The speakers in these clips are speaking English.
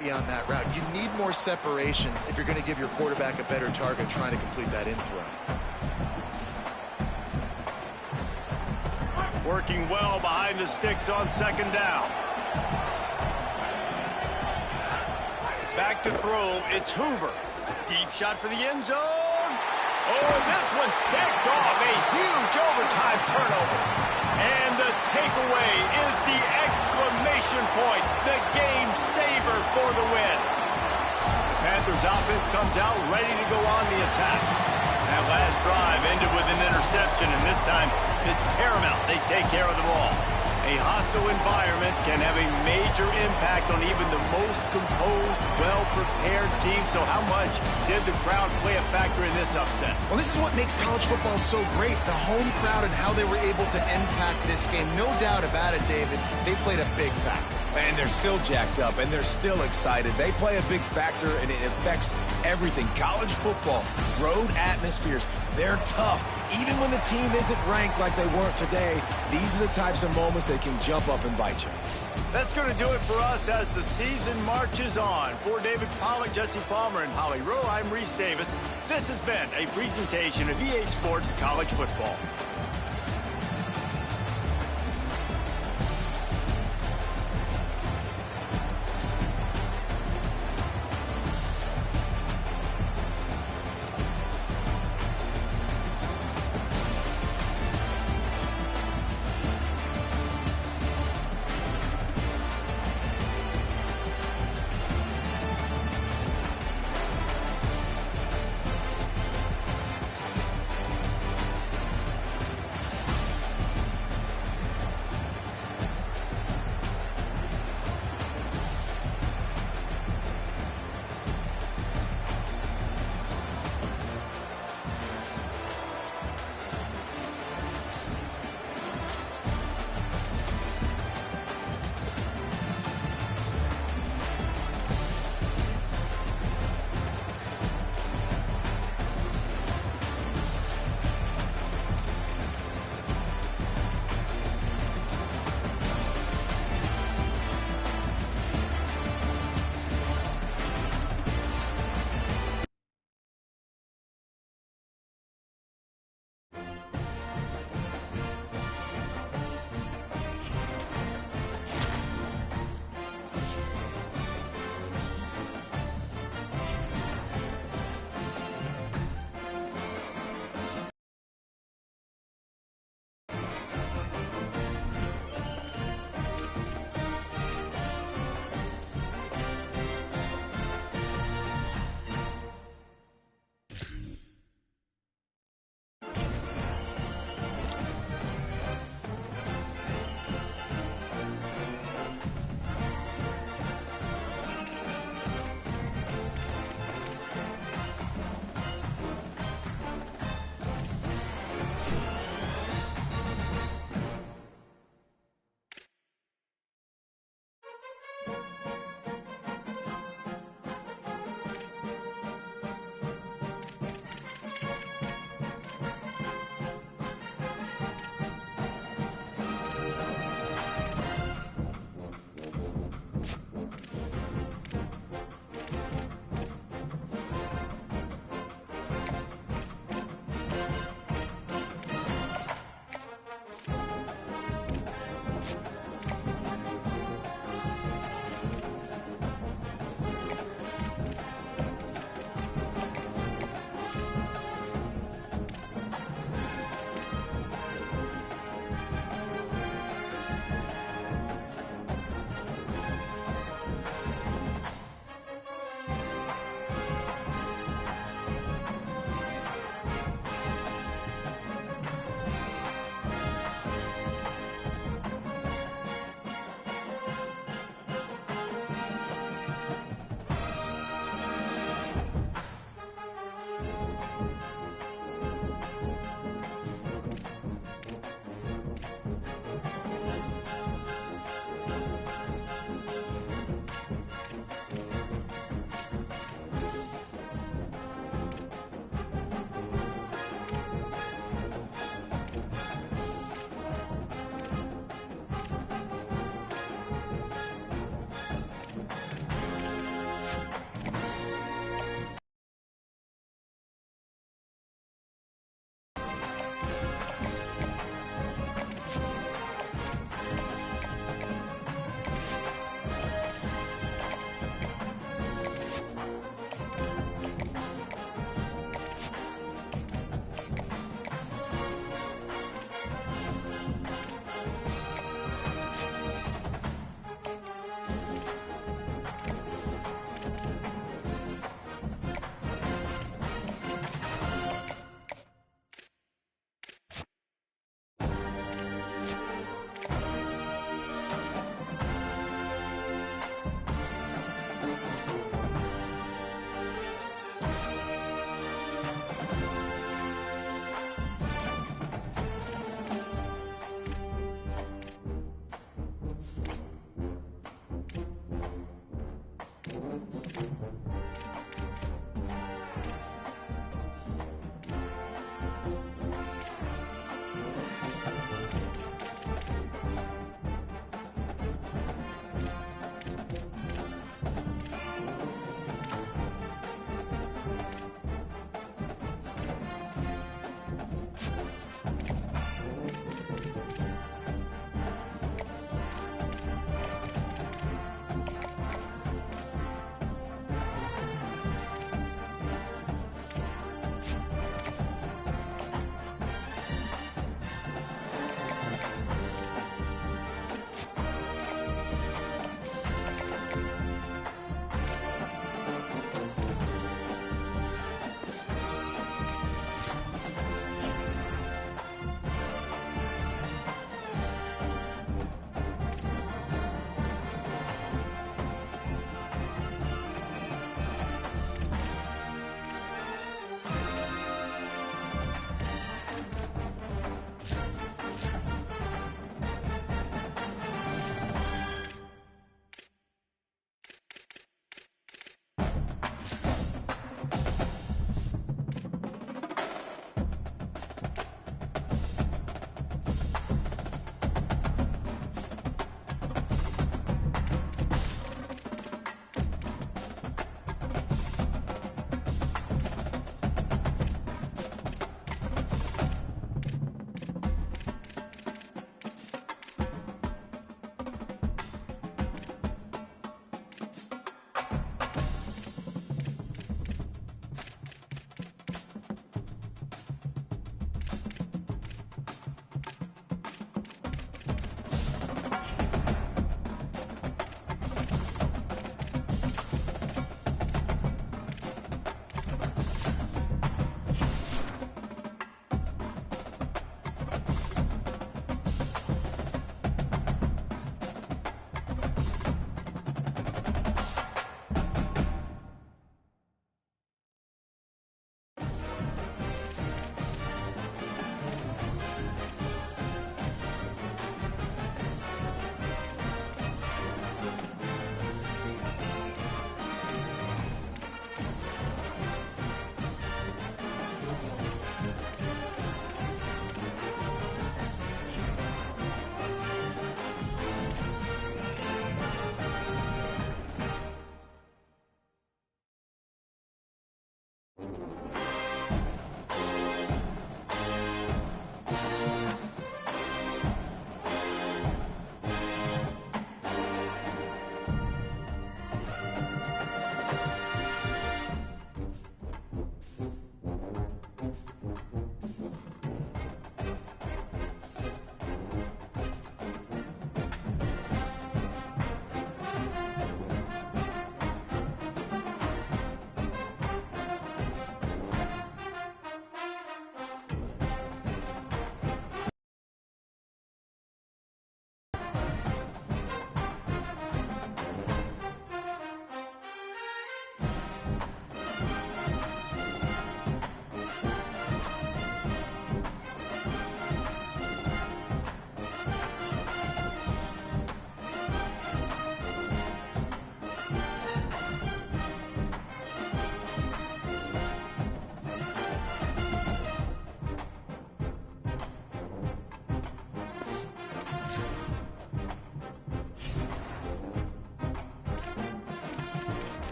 beyond that route. You need more separation if you're going to give your quarterback a better target trying to complete that in throw. Working well behind the sticks on second down. Back to throw, it's Hoover. Deep shot for the end zone. Oh, this one's picked off. A huge overtime turnover. And the takeaway is the exclamation point. The game saver for the win. The Panthers offense comes out ready to go on the attack. That last drive ended with an interception, and this time it's paramount they take care of the ball. A hostile environment can have a major impact on even the most composed, well-prepared team. So how much did the crowd play a factor in this upset? Well, this is what makes college football so great, the home crowd and how they were able to impact this game. No doubt about it, David. They played a big factor. And they're still jacked up, and they're still excited. They play a big factor, and it affects everything. College football, road atmospheres, they're tough. Even when the team isn't ranked like they weren't today, these are the types of moments that can jump up and bite you. That's going to do it for us as the season marches on. For David Pollack, Jesse Palmer, and Holly Rowe, I'm Reese Davis. This has been a presentation of EA Sports College Football.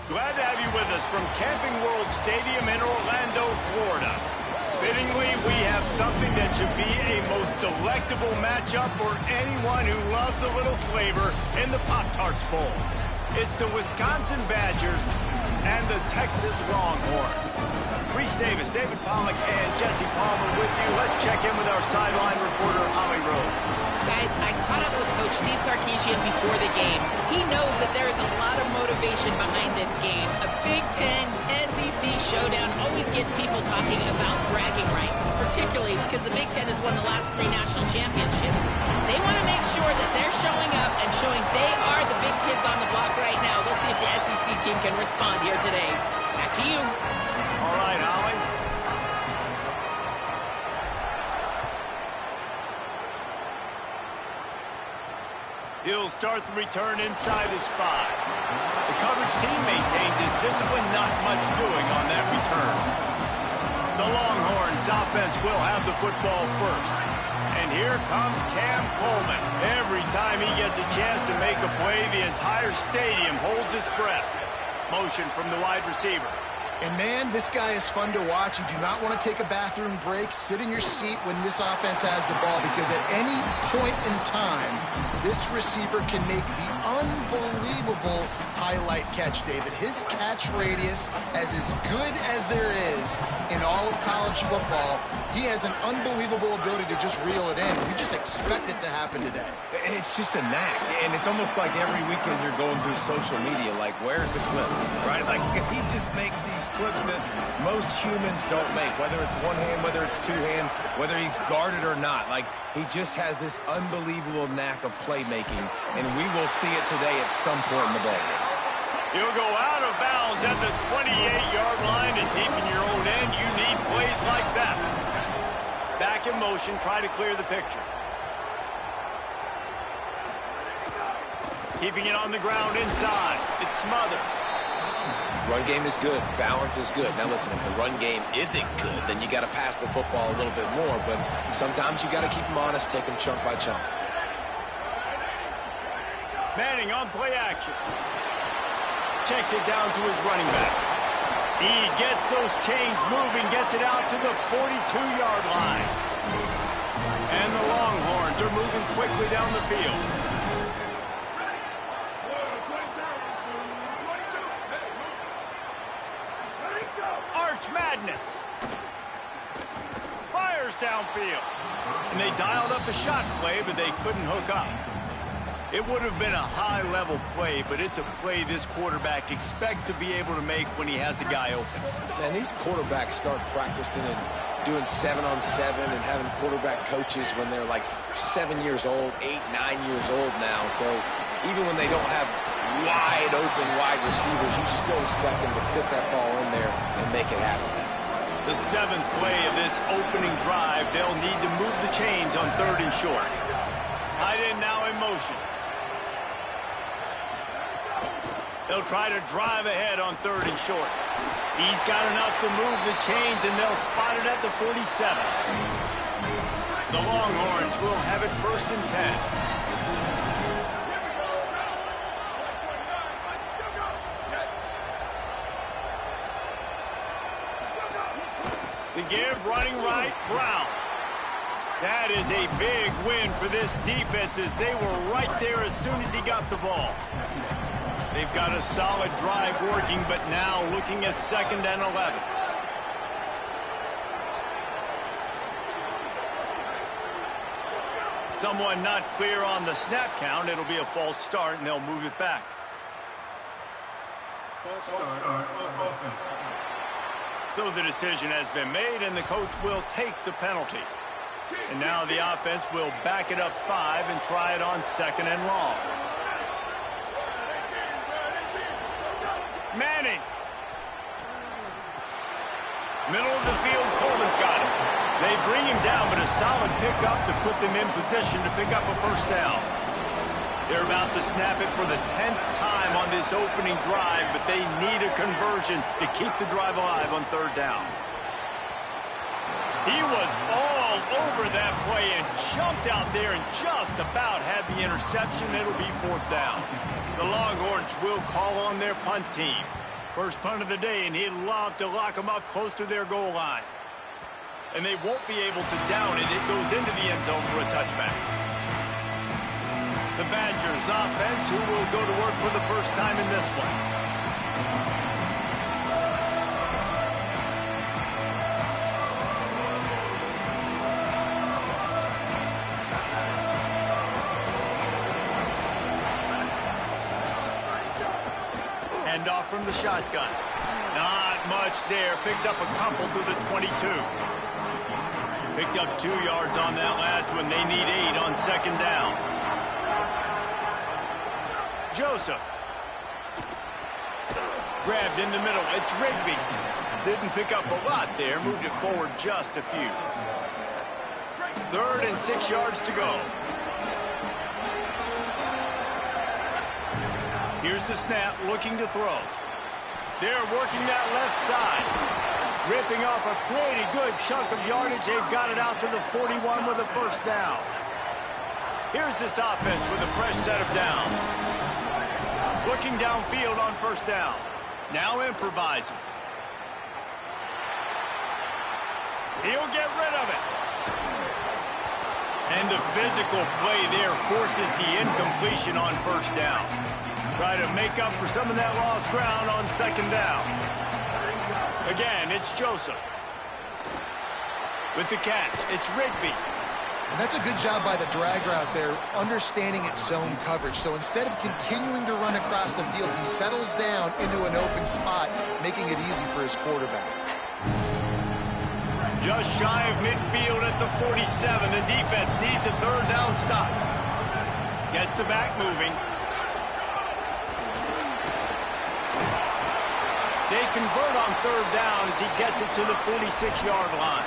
Glad to have you with us from Camping World Stadium in Orlando, Florida. Fittingly, we have something that should be a most delectable matchup for anyone who loves a little flavor in the Pop-Tarts Bowl. It's the Wisconsin Badgers and the Texas Longhorns. Reese Davis, David Pollack, and Jesse Palmer with you. Let's check in with our sideline reporter, Holly Rowe. Guys, I caught up with Coach Steve Sarkisian before the game. He knows that there is a lot of motivation behind this game. A Big Ten, SEC showdown always gets people talking about bragging rights, particularly because the Big Ten has won the last 3 national championships. They want to make sure that they're showing up and showing they are the big kids on the block right now. We'll see if the SEC team can respond here today. Back to you. All right, Holly. He'll start the return inside his 5. The coverage team maintains his discipline, not much doing on that return. The Longhorns offense will have the football first. And here comes Cam Coleman. Every time he gets a chance to make a play, the entire stadium holds its breath. Motion from the wide receiver. And, man, this guy is fun to watch. You do not want to take a bathroom break. Sit in your seat when this offense has the ball, because at any point in time, this receiver can make the unbelievable highlight catch, David. His catch radius is as good as there is in all of college football. He has an unbelievable ability to just reel it in. You just expect it to happen today. It's just a knack, and it's almost like every weekend you're going through social media, like, where's the clip, right? Like, because he just makes these clips that most humans don't make, whether it's one hand, whether it's two hand, whether he's guarded or not. Like, he just has this unbelievable knack of playmaking, and we will see it today at some point in the ballgame. You'll go out of bounds at the 28-yard line, and deep in your own end, you need plays like that. Back in motion, try to clear the picture. Keeping it on the ground inside. It smothers. Run game is good. Balance is good. Now listen, if the run game isn't good, then you got to pass the football a little bit more. But sometimes you got to keep them honest, take them chunk by chunk. Manning on play action. Checks it down to his running back. He gets those chains moving, gets it out to the 42-yard line. And the Longhorns are moving quickly down the field. Arch Madness. Fires downfield. And they dialed up the shot play, but they couldn't hook up. It would have been a high-level play, but it's a play this quarterback expects to be able to make when he has a guy open. Man, these quarterbacks start practicing and doing 7-on-7 and having quarterback coaches when they're like 7 years old, 8, 9 years old now. So even when they don't have wide receivers, you still expect them to fit that ball in there and make it happen. The 7th play of this opening drive, they'll need to move the chains on 3rd and short. Tight end now in motion. They'll try to drive ahead on 3rd and short. He's got enough to move the chains, and they'll spot it at the 47. The Longhorns will have it 1st and 10. The give, running right, Brown. That is a big win for this defense as they were right there as soon as he got the ball. They've got a solid drive working, but now looking at 2nd and 11. Someone not clear on the snap count. It'll be a false start, and they'll move it back. False start. So the decision has been made, and the coach will take the penalty. And now the offense will back it up 5 and try it on 2nd and long. Manning. Middle of the field, Coleman's got it. They bring him down, but a solid pickup to put them in position to pick up a 1st down. They're about to snap it for the 10th time on this opening drive, but they need a conversion to keep the drive alive on 3rd down. He was all over that play and jumped out there and just about had the interception. It'll be 4th down. The Longhorns will call on their punt team. First punt of the day, and he'd love to lock them up close to their goal line. And they won't be able to down it. It goes into the end zone for a touchback. The Badgers offense, who will go to work for the first time in this one. Off from the shotgun. Not much there. Picks up a couple to the 22. Picked up 2 yards on that last one. They need 8 on 2nd down. Joseph. Grabbed in the middle. It's Rigby. Didn't pick up a lot there. Moved it forward just a few. 3rd and 6 yards to go. Here's the snap, looking to throw. They're working that left side. Ripping off a pretty good chunk of yardage. They've got it out to the 41 with a 1st down. Here's this offense with a fresh set of downs. Looking downfield on 1st down. Now improvising. He'll get rid of it. And the physical play there forces the incompletion on 1st down. Try to make up for some of that lost ground on 2nd down. Again, it's Joseph. With the catch, it's Rigby. And that's a good job by the drag route there, understanding its zone coverage. So instead of continuing to run across the field, he settles down into an open spot, making it easy for his quarterback. Just shy of midfield at the 47. The defense needs a 3rd down stop. Gets the back moving. They convert on 3rd down as he gets it to the 46-yard line.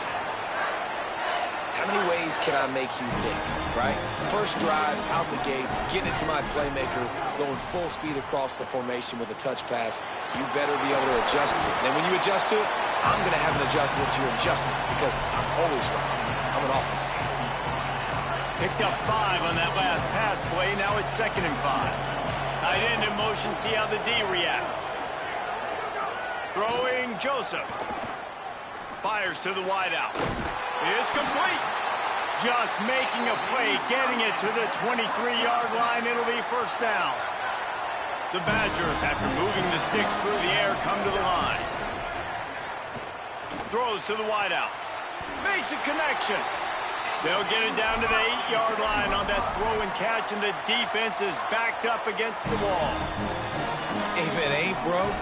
how many ways can I make you think, right? First drive, out the gates, getting it to my playmaker, going full speed across the formation with a touch pass. You better be able to adjust to it. Then when you adjust to it, I'm going to have an adjustment to your adjustment because I'm always right. I'm an offensive guy. Picked up 5 on that last pass play. Now it's 2nd and 5. Tight end in motion. See how the D reacts. Throwing Joseph. Fires to the wideout. It's complete. Just making a play, getting it to the 23-yard line. It'll be first down. The Badgers, after moving the sticks through the air, come to the line. Throws to the wideout. Makes a connection. They'll get it down to the 8-yard line on that throw and catch, and the defense is backed up against the wall. If it ain't broke,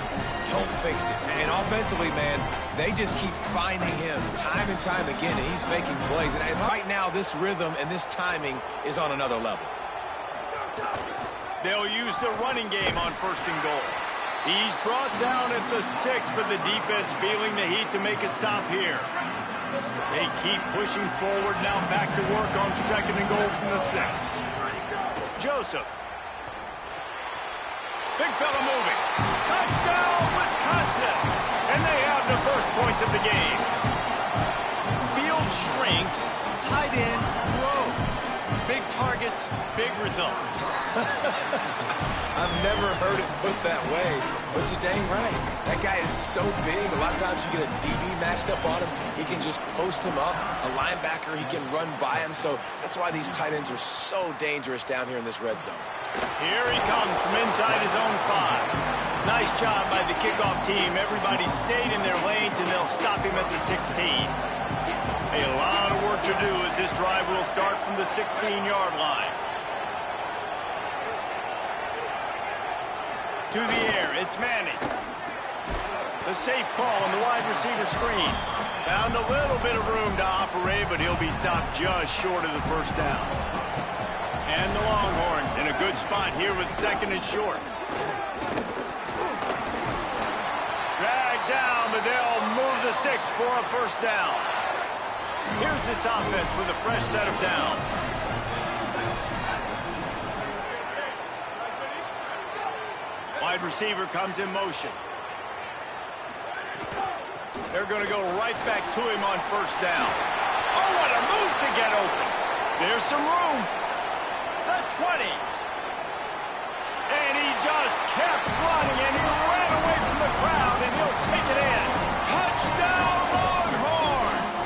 don't fix it. And offensively, man, they just keep finding him time and time again, and he's making plays. And right now, this rhythm and this timing is on another level. They'll use the running game on 1st and goal. He's brought down at the 6, but the defense feeling the heat to make a stop here. They keep pushing forward, now back to work on 2nd and goal from the 6. Joseph. Big fella moving. Touchdown, Wisconsin! And they have the first points of the game. Field shrinks, tight end grows. Big targets, big results. I've never heard it put that way, but you're dang right. That guy is so big. A lot of times you get a DB matched up on him. He can just post him up. A linebacker, he can run by him. So that's why these tight ends are so dangerous down here in this red zone. Here he comes from inside his own 5. Nice job by the kickoff team. Everybody stayed in their lanes, and they'll stop him at the 16. A lot of work to do as this drive will start from the 16-yard line. To the air, it's Manning. The safe call on the wide receiver screen. Found a little bit of room to operate, but he'll be stopped just short of the first down. And the Longhorns in a good spot here with 2nd and short. Dragged down, but they'll move the sticks for a first down. Here's this offense with a fresh set of downs. Wide receiver comes in motion. They're going to go right back to him on first down. Oh, what a move to get open. There's some room. The 20. And he just kept running, and he ran away from the crowd, and he'll take it in. Touchdown, Longhorns!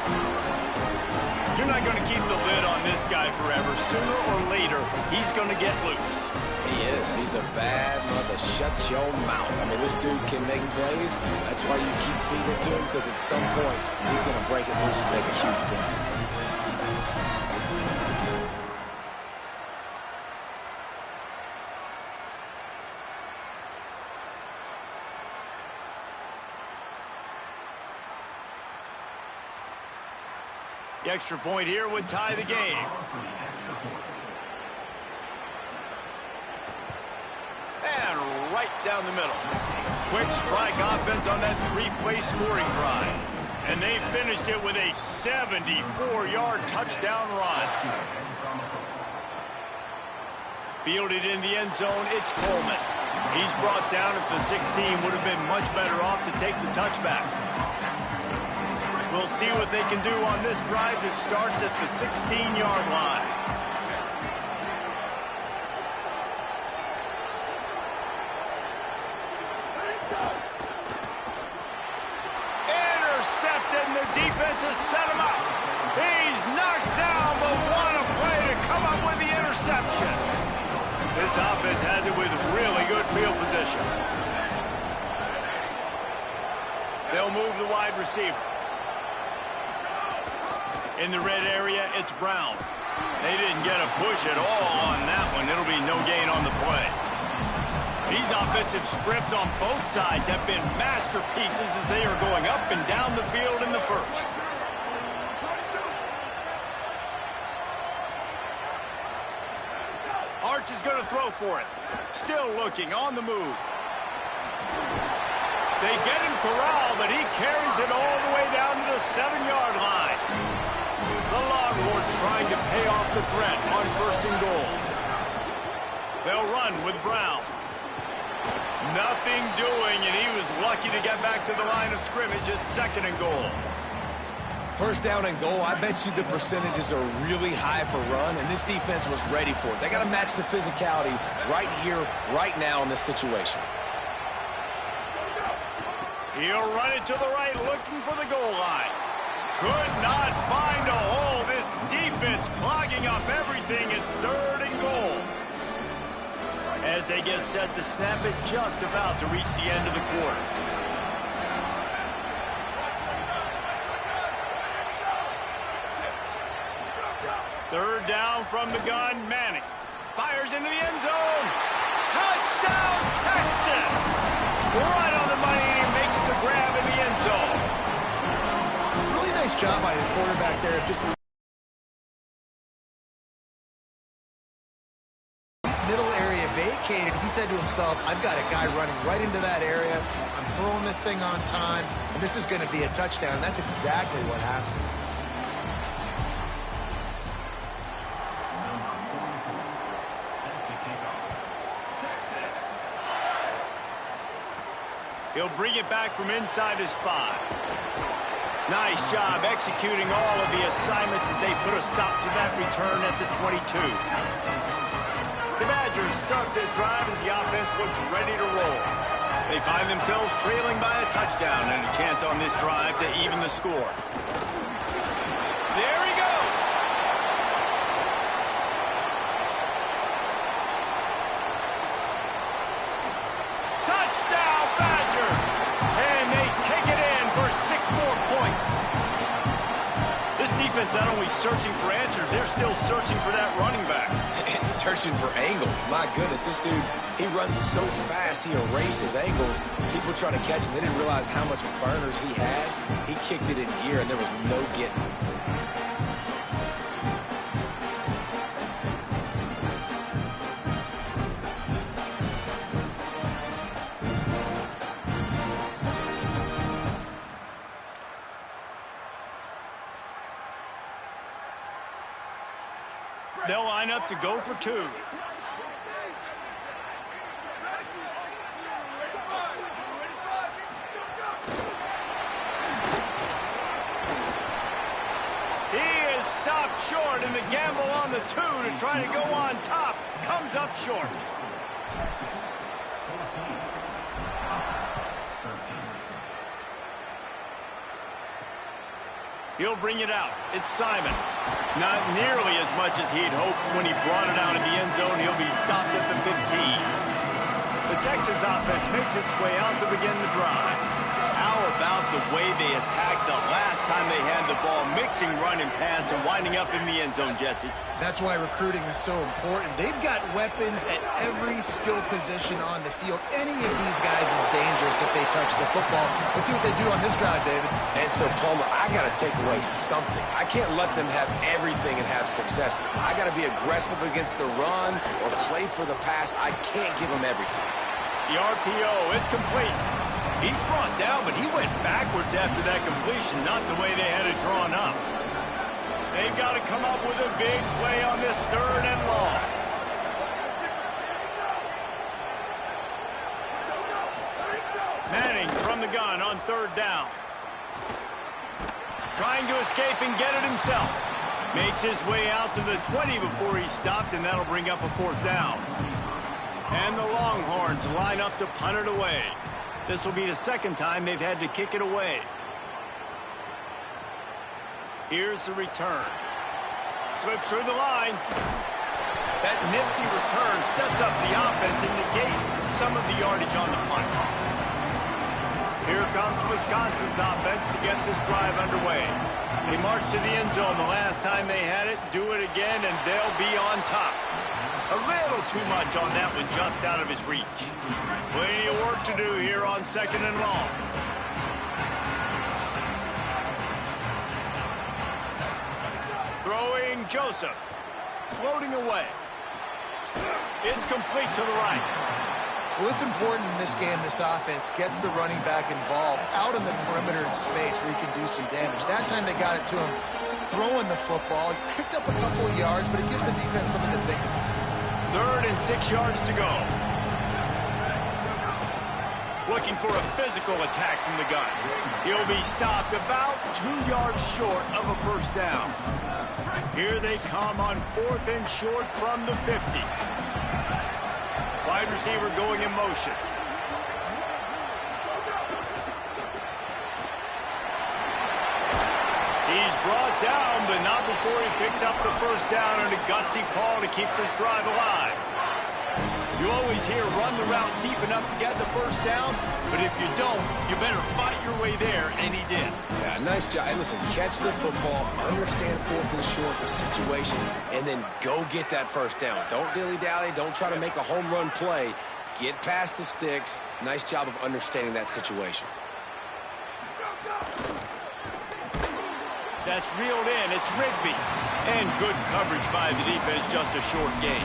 You're not going to keep the lid on this guy forever. Sooner or later, he's going to get loose. He is. He's a bad mother. Shut your mouth. I mean, this dude can make plays. That's why you keep feeding it to him, because at some point, he's going to break it loose and make a huge play. The extra point here would tie the game. And right down the middle. Quick strike offense on that 3-play scoring drive. And they finished it with a 74-yard touchdown run. Fielded in the end zone, it's Coleman. He's brought down at the 16. Would have been much better off to take the touchback. We'll see what they can do on this drive that starts at the 16-yard line. Intercepted, and the defense has set him up. He's knocked down, but what a play to come up with the interception. This offense has it with really good field position. They'll move the wide receiver. In the red area, it's Brown. They didn't get a push at all on that one. It'll be no gain on the play. These offensive scripts on both sides have been masterpieces as they are going up and down the field in the first. Arch is going to throw for it. Still looking on the move. They get him corralled, but he carries it all the way down to the 7-yard line. The Longhorns trying to pay off the threat on 1st and goal. They'll run with Brown. Nothing doing, and he was lucky to get back to the line of scrimmage at 2nd and goal. 1st down and goal, I bet you the percentages are really high for run, and this defense was ready for it. They got to match the physicality right here, right now in this situation. He'll run it to the right, looking for the goal line. Could not find a hole. This defense clogging up everything. It's 3rd and goal. As they get set to snap it, just about to reach the end of the quarter. 3rd down from the gun. Manning fires into the end zone. Touchdown, Texas! Right on the money, and he makes the grab in the end zone. Really nice job by the quarterback there. Just middle area vacated. He said to himself, I've got a guy running right into that area. I'm throwing this thing on time, and this is going to be a touchdown. That's exactly what happened. He'll bring it back from inside his 5. Nice job executing all of the assignments as they put a stop to that return at the 22. The Badgers start this drive as the offense looks ready to roll. They find themselves trailing by a touchdown and a chance on this drive to even the score. There he goes! Touchdown, Badgers! And they take it in for 6 more points. This defense not only searching for answers, they're still searching for that running back. And searching for angles. My goodness, this dude, he runs so fast, he erases angles. People trying to catch him, they didn't realize how much burners he had. He kicked it in gear, and there was no getting him. They'll line up to go for 2. He is stopped short, and the gamble on the 2 to try to go on top comes up short. He'll bring it out. It's Simon. Not nearly as much as he'd hoped when he brought it out in the end zone. He'll be stopped at the 15. The Texas offense makes its way out to begin the drive. How about the way they attacked the last time they had the ball, mixing run and pass and winding up in the end zone, Jesse? That's why recruiting is so important. They've got weapons at every skill position on the field. Any of these guys is dangerous if they touch the football. Let's see what they do on this drive, David. And so, Palmer, I got to take away something. I can't let them have everything and have success. I got to be aggressive against the run or play for the pass. I can't give them everything. The RPO, it's complete. He's brought down, but he went backwards after that completion, not the way they had it drawn up. They've got to come up with a big play on this 3rd and long. Manning from the gun on 3rd down. Trying to escape and get it himself. Makes his way out to the 20 before he's stopped, and that'll bring up a 4th down. And the Longhorns line up to punt it away. This will be the 2nd time they've had to kick it away. Here's the return. Slips through the line. That nifty return sets up the offense and negates some of the yardage on the punt. Here comes Wisconsin's offense to get this drive underway. They marched to the end zone the last time they had it. Do it again, and they'll be on top. A little too much on that one, just out of his reach. Plenty of work to do here on 2nd and long. Throwing Joseph. Floating away. It's complete to the right. Well, it's important in this game, this offense gets the running back involved out in the perimeter space where he can do some damage. That time they got it to him throwing the football. He picked up a couple of yards, but it gives the defense something to think about. 3rd and 6 yards to go. Looking for a physical attack from the gun. He'll be stopped about 2 yards short of a first down. Here they come on 4th and short from the 50. Wide receiver going in motion. He's brought down, but not before he picks up the first down and a gutsy call to keep this drive alive. You always hear run the route deep enough to get the first down, but if you don't, you better fight your way there, and he did. Yeah, nice job. Hey, listen, catch the football, understand 4th and short, the situation, and then go get that first down. Don't dilly-dally. Don't try to make a home run play. Get past the sticks. Nice job of understanding that situation. That's reeled in. It's Rigby. And good coverage by the defense, just a short gain.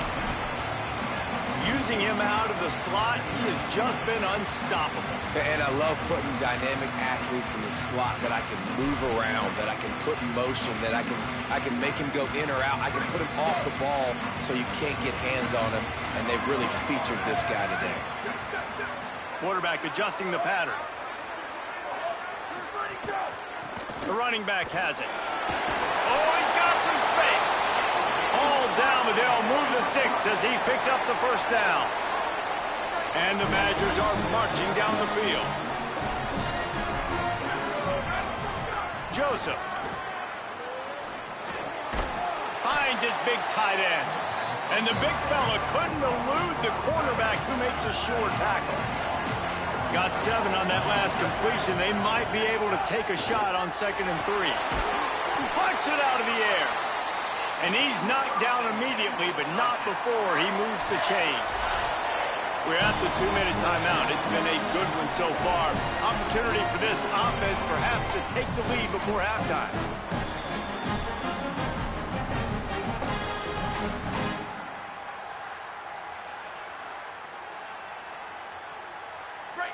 Using him out of the slot, he has just been unstoppable. And I love putting dynamic athletes in the slot that I can move around, that I can put in motion, that I can make him go in or out. I can put him off the ball so you can't get hands on him, and they've really featured this guy today. Quarterback adjusting the pattern. The running back has it. Oh, he's got some space. All down, but they'll move the sticks as he picks up the first down. And the Badgers are marching down the field. Joseph finds his big tight end. And the big fella couldn't elude the cornerback who makes a sure tackle. Got 7 on that last completion. They might be able to take a shot on 2nd and 3. Pucks it out of the air. And he's knocked down immediately, but not before he moves the chains. We're at the 2-minute timeout. It's been a good one so far. Opportunity for this offense perhaps to take the lead before halftime.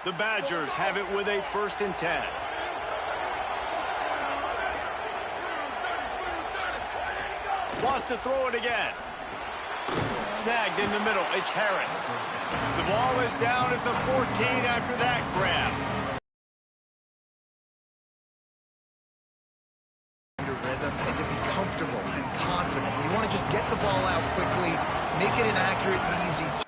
The Badgers have it with a 1st and 10. Wants to throw it again. Snagged in the middle. It's Harris. The ball is down at the 14 after that grab. Rhythm and to be comfortable and confident. You want to just get the ball out quickly, make it an accurate and easy throw.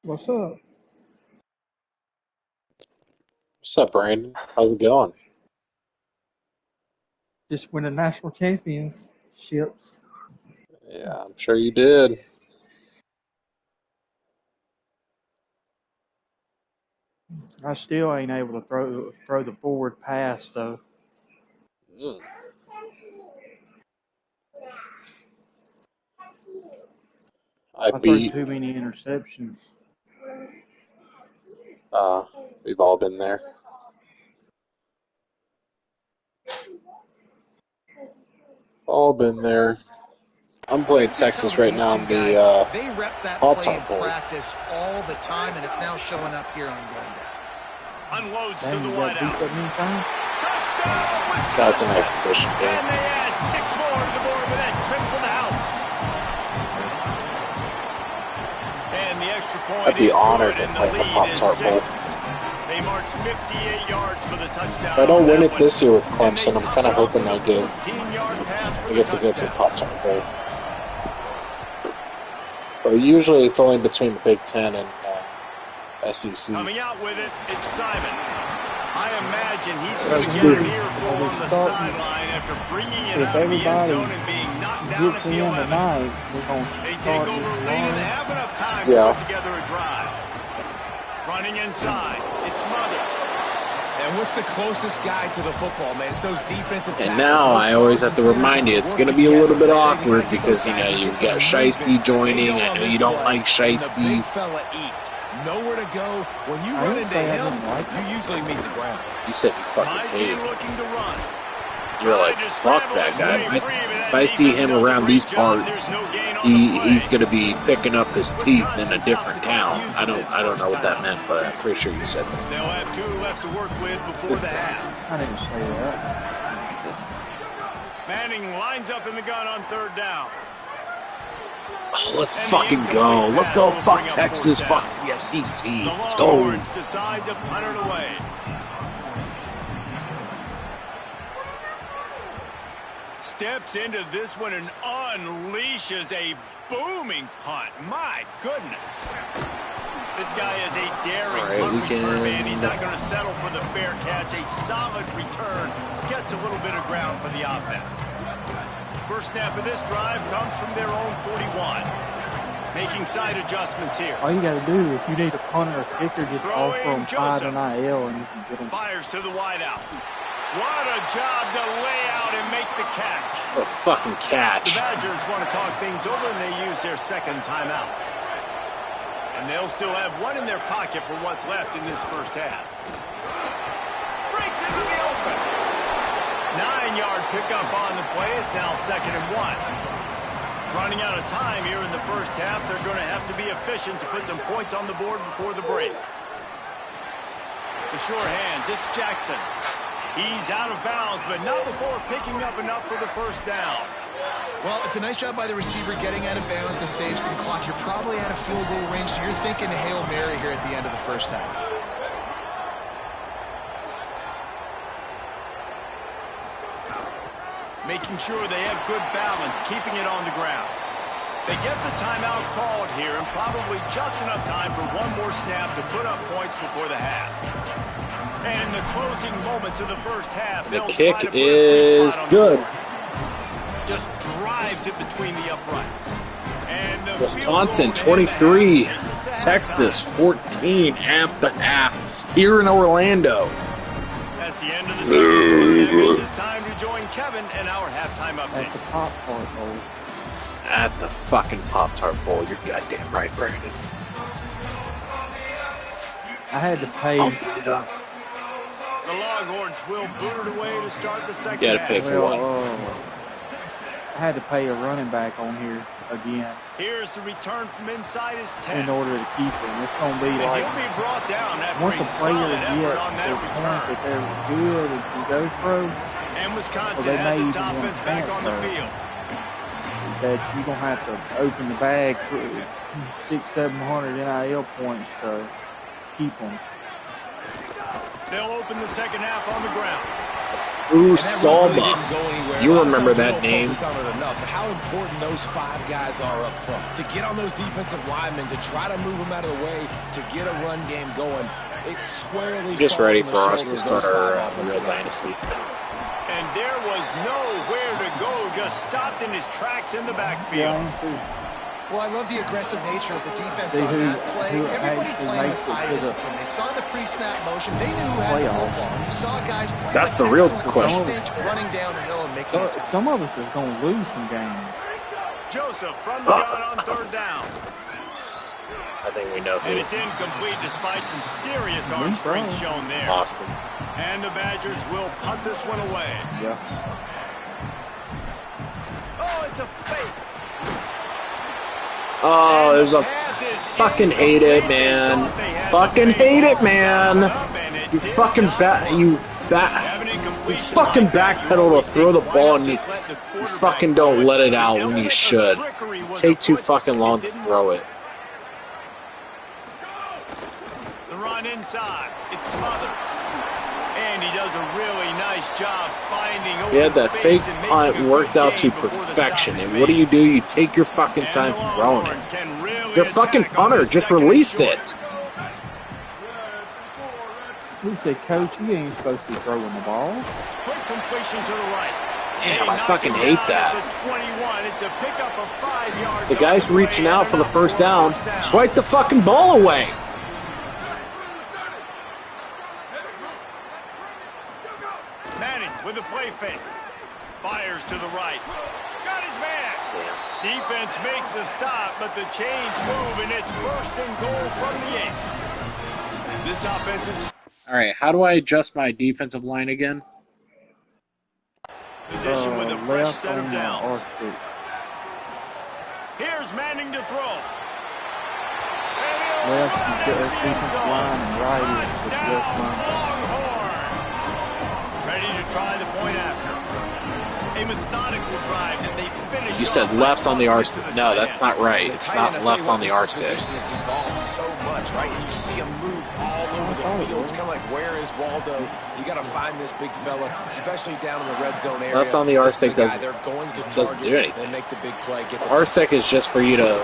What's up? What's up, Brandon? How's it going? Just winning national championships. Yeah, I'm sure you did. I still ain't able to throw the forward pass though. Mm. I I throw beat. too many interceptions. We've all been there. All been there. I'm playing Texas right now in the they rep that play in Pop-Tart Bowl. practice all the time, and it's now showing up here on game day. Unloads to Damn, the you got beat wideout. that many times? Touchdown, Wisconsin. That's an exhibition And game. they add 6 more to the board with that trip to the house. And the extra point I'd be is honored good, to and play the in the lead is Pop-Tart Bowl. 6. They march 58 yards for the touchdown. If I don't on win that it one. this year with And Clemson, they I'm top kind of it off hoping with I a get 14-yard pass for the to go to the touchdown. Pop-Tart Bowl. But usually it's only between the Big Ten and SEC. Coming out with it, it's Simon. I imagine he's going to That's get an good. earful on the Start- sideline after bringing it If out of the end everybody zone and being knocked down Gets at the in 11. tonight, we're going They to take start over this lead and line. have enough time Yeah. to put together a drive. Running inside, it's Smothers. And what's the closest guy to the football, man? It's those defensive tackles. And now Those I always guards have to and remind you, centers it's have to going to be a work little bit together. awkward They gotta give because, those guys you that get got some Shiesty movement. joining. They I on know this you don't play, like and the Shiesty. big fella eats. Nowhere to go. When you I run didn't into say I him, didn't like you usually meet the ground. You said you fucking Might hate be him. looking to run. You're like, fuck that guy. If I see him around these parts, he's going to be picking up his teeth in a different town. I don't know what that meant, but I'm pretty sure you said that. They'll have 2 left to work with before the half. I didn't say that. Manning lines up in the gun on 3rd down. Oh, let's fucking go. Let's go. Fuck Texas. Fuck the SEC. The Let's go. Longhorns decide to punt it away. Steps into this one and unleashes a booming punt. My goodness. This guy is a daring All right, punt we return can- man. He's not going to settle for the fair catch. A solid return. Gets a little bit of ground for the offense. First snap of this drive comes from their own 41. Making side adjustments here. All you got to do, if you need a punter or kicker, just Throwing offer them 5 Joseph. NIL and you can get them. Fires to the wideout. What a job to lay out and make the catch. What a fucking The catch. Badgers want to talk things over, and they use their second timeout. And they'll still have one in their pocket for what's left in this first half. Breaks into the open. 9-yard pickup on the play. It's now 2nd and 1. Running out of time here in the first half. They're going to have to be efficient to put some points on the board before the break. The sure hands, it's Jackson. He's out of bounds, but not before picking up enough for the first down. Well, it's a nice job by the receiver getting out of bounds to save some clock. You're probably out of field goal range, so you're thinking Hail Mary here at the end of the first half. Making sure they have good balance, keeping it on the ground. They get the timeout called here, and probably just enough time for one more snap to put up points before the half. And in the closing moments of the first half, The they'll kick try to put a free is spot on the good. board. Just drives it between the uprights. And the Wisconsin field goal to end the 23, half takes us to Texas halftime. 14 at the half here in Orlando. That's the end of the second quarter. That means it's time to join Kevin and our halftime At update. the Pop-Tart Bowl. At the fucking Pop-Tart Bowl. You're goddamn right, Brandon. I had to pay. I'll get it up. The Longhorns will boot it away to start the second Gotta half. pay for Well, I had to pay a running back on here again Here's the return from inside his 10. in order to keep him. It's going to be And like he'll be brought down after once a a player solid gets effort to on the that point that return. they're good and can go pro, And Wisconsin they has may its even offense want back to on the pass field. that you're going to have to open the bag for 600-700 NIL points to keep them. They'll open the second half on the ground. Ooh, And that run really Salma. didn't go anywhere. You A lot of remember times we that don't name. focus on it enough, but how important those 5 guys are up front. To get on those defensive linemen, to try to move them out of the way, to get a run game going. It's squarely Just falls ready on the for us shoulders to of start those 5 our offensive real linemen. dynasty. And there was nowhere to go. Just stopped in his tracks in the Yeah, backfield. I am too. Well, I love the aggressive nature of the defense See on who- that play. who Everybody actually playing makes with it eye to the discipline. They saw the pre-snap motion. They knew who had the playoff. football. You saw guys play That's with the real excellent question. instinct, running down the hill and making So, a tackle. some of us is going to lose some games. Joseph from the gun on third down. I think we know And who. it's incomplete despite some serious arm strength shown there. Austin. And the Badgers will punt this one away. Yeah. It's a fake. Oh, there's a fucking hate it, man. Fucking hate it, man. You fucking backpedal to throw the ball and you fucking don't let it out when you should. Take too fucking long to throw it. The run inside. It smothers. And he does a really nice job finding open Yeah, that fake punt worked out to perfection. And what do? You take your fucking time throwing it. You're a fucking punter. Just release it. We say, Coach, you ain't supposed to be throwing the ball. Quick completion to the right. Damn, I fucking hate that. The guy's reaching out for the first down. Swipe the fucking ball away. With a play fake. Fires to the right. Got his man. Defense makes a stop, but the chains move, and it's first and goal from the 8. This offense is... All right, how do I adjust my defensive line again? Position with a fresh set of downs. Here's Manning to throw. Left, you get a defensive line, and right is the left line. Ready to try the point after. A methodical drive that they finish. You said left on the R stick. No, that's not right. It's not left on the R stick. It's evolved so much, right? And you see him move all over the field. It's kind of like, where is Waldo? You got to find this big fella, especially down in the red zone area. Left on the R stick doesn't do anything. They make the big play. Get the R stick is just for you to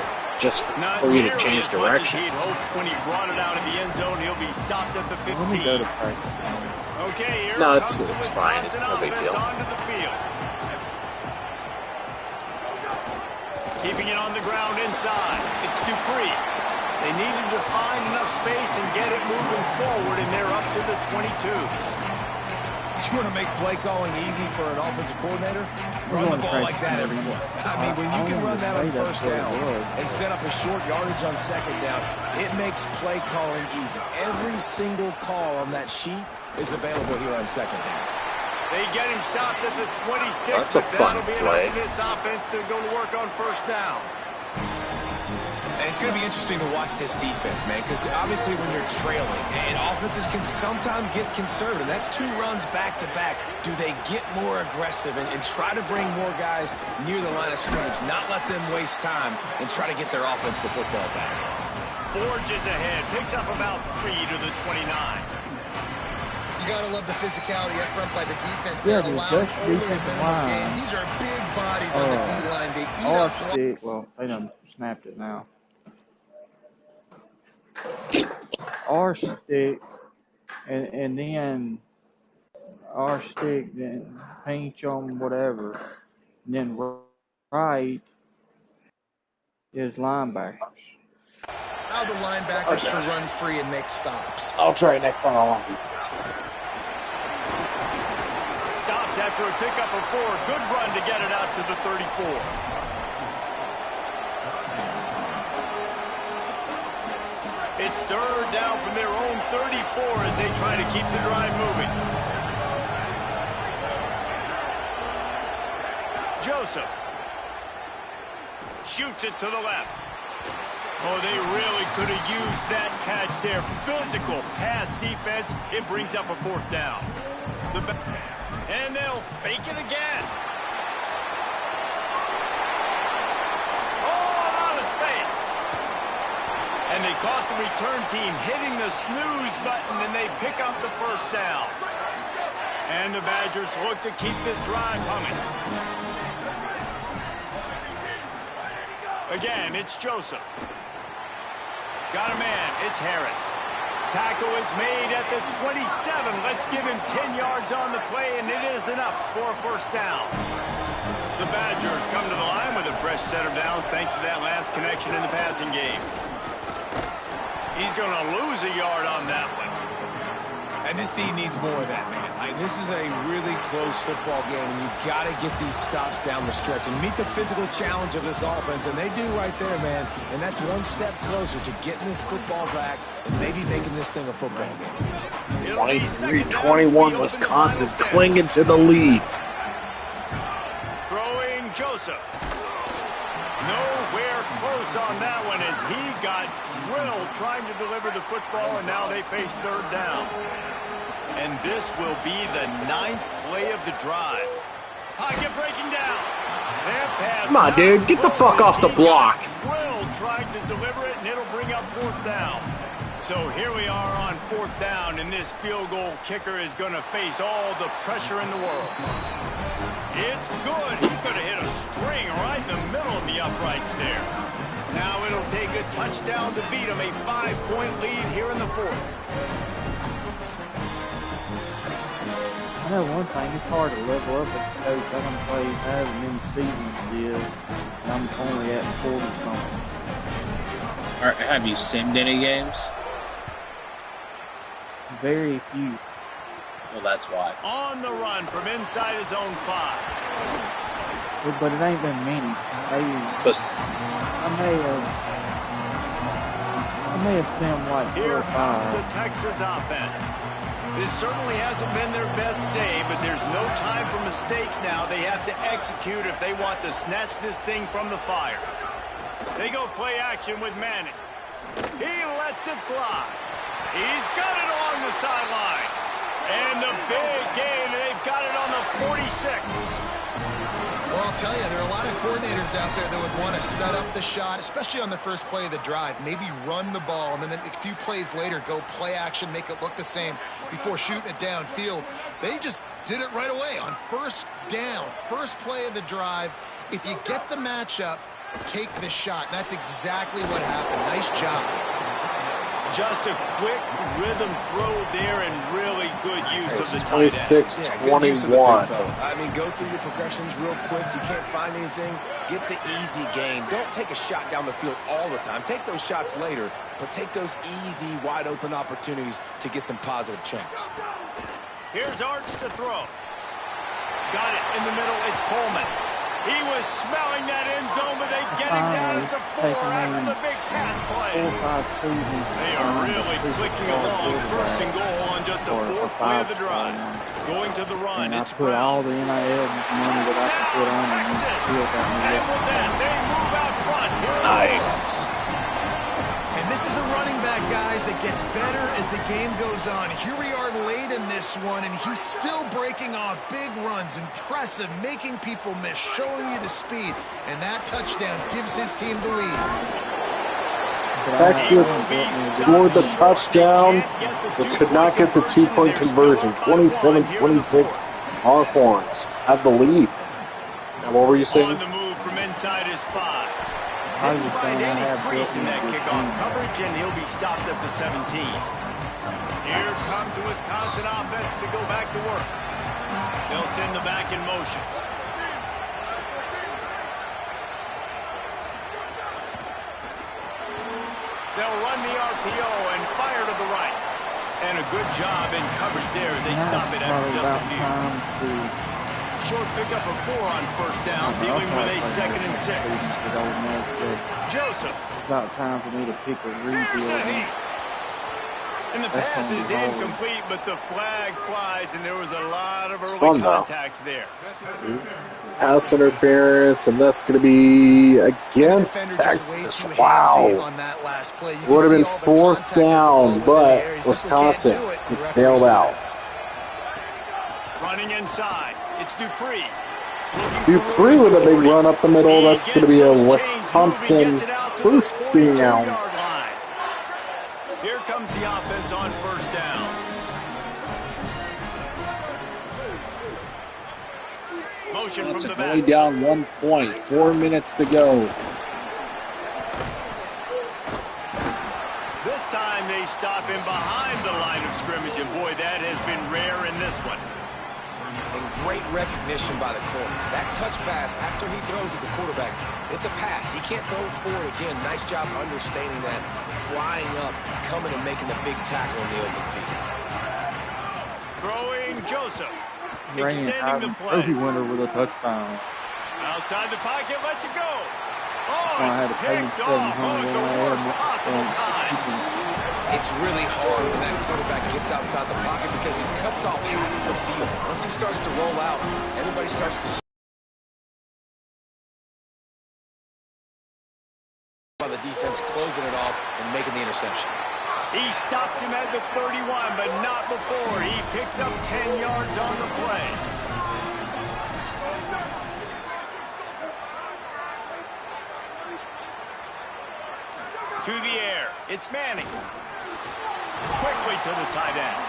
change directions. When he brought it out in the end zone, he'll be stopped at the 15. Let me go to practice. Okay, no, it's fine. It's no big deal. Keeping it on the ground inside. It's Dupree. They needed to find enough space and get it moving forward, and they're up to the 22. You want to make play calling easy for an offensive coordinator? Run the ball like that every play. I mean, when you can run that on first down and set up a short yardage on second down, it makes play calling easy. Every single call on that sheet is available here on second down. They get him stopped at the 26. That's a fun play. This offense to go to work on first down. And it's going to be interesting to watch this defense, man, because obviously when you're trailing, and offenses can sometimes get conservative. That's 2 runs back-to-back. Do they get more aggressive and try to bring more guys near the line of scrimmage, not let them waste time, and try to get their offense the football back? Forges ahead, picks up about 3 to the 29. You got to love the physicality up front by the defense. Yeah, They're allowed over the middle game. These are big bodies on the D-line. They eat up. Well, they done snapped it now. R stick, and then R stick, then paint on whatever, and then right is linebackers. How the linebackers to run free and make stops. I'll try it next time I'm on defense. Stopped after a pickup of 4. Good run to get it out to the 34. It's 3rd down from their own 34 as they try to keep the drive moving. Joseph shoots it to the left. Oh, they really could have used that catch there. Physical pass defense. It brings up a 4th down. And they'll fake it again. And they caught the return team hitting the snooze button, and they pick up the first down. And the Badgers look to keep this drive humming. Again, it's Joseph. Got a man. It's Harris. Tackle is made at the 27. Let's give him 10 yards on the play, and it is enough for a first down. The Badgers come to the line with a fresh set of downs thanks to that last connection in the passing game. He's going to lose a yard on that one. And this team needs more of that, man. This is a really close football game, and you've got to get these stops down the stretch and meet the physical challenge of this offense, and they do right there, man. And that's one step closer to getting this football back and maybe making this thing a football game. 23-21, Wisconsin clinging to the lead. Throwing Joseph. close on that one as he got drilled trying to deliver the football, and now they face third down. And this will be the 9th play of the drive. Pocket breaking down. Come on, dude. Get the fuck off the block. Drilled trying to deliver it, and it'll bring up fourth down. So here we are on fourth down, and this field goal kicker is going to face all the pressure in the world. It's good. He could have hit a string right in the middle of the uprights there. Now it'll take a touchdown to beat him, a 5-point lead here in the fourth. I know one thing, it's hard to level up with the coach. I don't play however many seasons it is, and I'm only at 40-something. Have you simmed any games? Very few. Well, that's why. On the run from inside his own 5. But it ain't been many. I may have simmed like 4 Here or comes 5. the Texas offense. This certainly hasn't been their best day, but there's no time for mistakes now. They have to execute if they want to snatch this thing from the fire. They go play action with Manning. He lets it fly. He's got it along the sideline. And the big gain, they've got it on the 46. Well, I'll tell you, there are a lot of coordinators out there that would want to set up the shot, especially on the first play of the drive, maybe run the ball, and then a few plays later go play action, make it look the same before shooting it downfield. They just did it right away on first down, first play of the drive. If you get the matchup, take the shot. And that's exactly what happened. Nice job. Just a quick rhythm throw there and really good use of the tight end. 26-21. I mean, go through your progressions real quick. You can't find anything. Get the easy gain. Don't take a shot down the field all the time. Take those shots later, but take those easy, wide-open opportunities to get some positive chunks. Here's Arch to throw. Got it in the middle. It's Coleman. He was smelling that end zone, but they get him down at the 4 after the big pass play. They are really clicking along. First and goal on just the 4th play of the drive. Going to the run, And I it's put all the NIL money that I can put on it, and still got me and with that, they move out front. Nice. And this is a running back, guys, that gets better as the game goes on. Here we are late in this one, and he's still breaking off big runs. Impressive, making people miss, showing you the speed. And that touchdown gives his team the lead. Texas scored the touchdown, but could not get the 2-point conversion. 27-26, Longhorns have the lead. Now, what were you saying? On the move from inside his 5. I was Didn't just find saying I any have crease in that built-in kickoff routine. coverage, and he'll be stopped at the 17. Here comes the Wisconsin offense to go back to work. They'll send the back in motion. They'll run the RPO and fire to the right. And a good job in coverage there as they stop it after just a few. Short pickup of 4 on first down, dealing with a 2nd and 6. Joseph. It's about time for me to pick a Here's a refield. heat. And the That's pass gonna is be hard. incomplete, but the flag flies, and there was a lot of It's early fun, though. contact there. Pass interference, and that's going to be against Defenders just Texas. way too handsy Wow. on that last play. You can Would have been see all the 4th contact as the ball down, was in the but air. You simply Wisconsin can't do it. The gets referee's bailed got out. Running inside, it's Dupree. Dupree with a big run up the middle. That's going to be a Wisconsin first down. Here comes the offense on first down. Motion from the Only back. down 1 point. 4 minutes to go. This time they stop him behind the line of scrimmage, and boy, that has been rare in this one. And great recognition by the corner. That touch pass after he throws at the quarterback, it's a pass. He can't throw it forward again. Nice job understanding that, flying up, coming and making the big tackle in the open field. Throwing Joseph. Raining Extending the Trophy play. winner with a touchdown. Outside the pocket, lets it go. I Oh, had to it's pay him picked off. Oh, at the worst $700 possible time. It's really hard when that quarterback gets outside the pocket because he cuts off half of the field. Once he starts to roll out, everybody starts to by the defense closing it off and making the interception. He stops him at the 31, but not before. He picks up 10 yards on the play. To the air. It's Manning. Quickly to the tight end.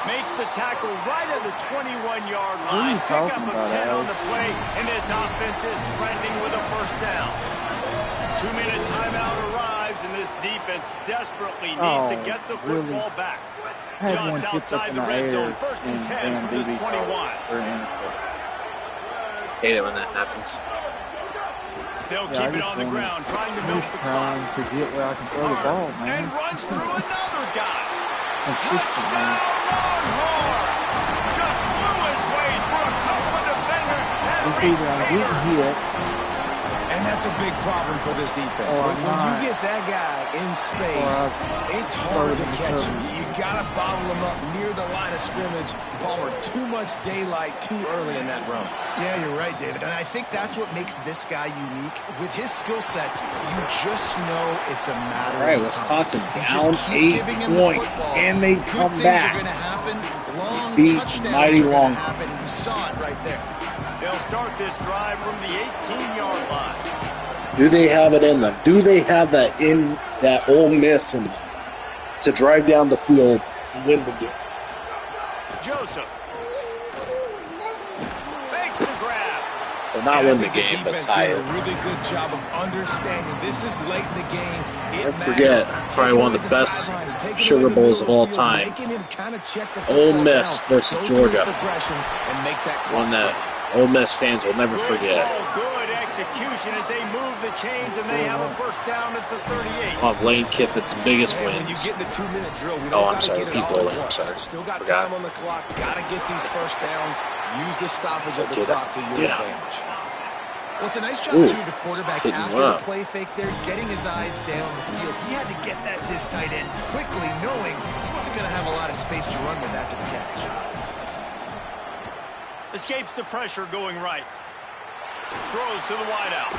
Makes the tackle right at the 21-yard line. Pick up of 10 on the play, and this offense is threatening with a first down. 2-minute timeout arrives, and this defense desperately needs to get the football back. Just outside the red zone, 1st and 10 from the 21. Hate it when that happens. They'll keep it on the ground, trying to milk the clock. To get where I can throw the ball, man. And runs through another guy. Touchdown, Longhorn! Just blew his way through a couple of defenders and it's reached either I'm Baker. getting hit. And that's a big problem for this defense. When you get that guy in space, it's hard to catch him. You got to bottle him up near the line of scrimmage. Palmer, too much daylight too early in that run. Yeah, you're right, David. And I think that's what makes this guy unique. With his skill sets, you just know it's a matter All right, of time. Wisconsin You down just keep 8 giving him the points, football. and they Good come things back. are going to happen. Long Beat touchdowns mighty are going long. to happen. You saw it right there. They'll start this drive from the 18-yard line. Do they have it in them? Do they have that in that Ole Miss in them to drive down the field and win the game? Joseph makes the grab. Well, not And I win the think game, but defense tie did it. a really good job of understanding this is late in the game. Don't forget, probably one of the best Sugar Bowls of all time. Ole Miss versus Georgia. One that Ole Miss fans will never forget. Good execution as they move the chains, and they have a first down at the 38. One of Lane Kiffin's biggest When you wins. get in the 2-minute drill, we Oh, don't I'm gotta sorry, get it Pete all at Bowling, I'm once. sorry. Still got Forgot. time on the clock. Got to get these first downs. Use the stoppage of the Okay, clock to your yeah. advantage. Well, it's a nice job, Ooh, too, the quarterback hitting after up. the play fake there, getting his eyes down the field. He had to get that to his tight end quickly, knowing he wasn't going to have a lot of space to run with after the catch. Escapes the pressure going right. Throws to the wideout.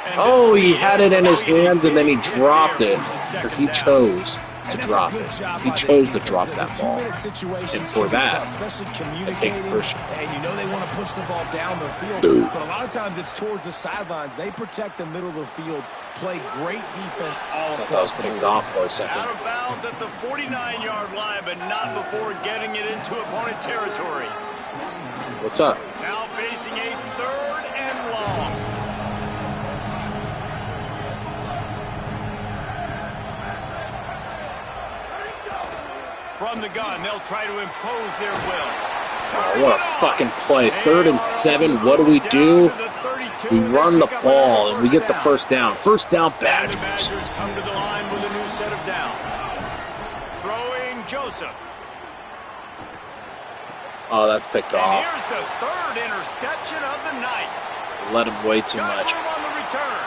And Oh, this he will be had it in his Crowley. hands and then he dropped it Forces because he second down. chose And to that's drop a good it. job He by this chose to defense. drop The that ball. 2-minute situations And for can be that, tough, especially I communicating, take first. and you know they want to push the ball down the field, Ooh. but a lot of times it's towards the sidelines. They protect the middle of the field, play great defense all I thought that across was the picked board. off for a second. Out of bounds at the 49-yard line, but not before getting it into opponent territory. What's up? Now facing a 3rd and long. From the gun, they'll try to impose their will. Oh, what a fucking play. 3rd and 7. What do? We run the ball and we get the first down. First down, And the Badgers. Badgers come to the line with a new set of downs. Throwing Joseph. Oh, that's picked And off. here's the 3rd interception of the night. Let him way too Got much. room on the return.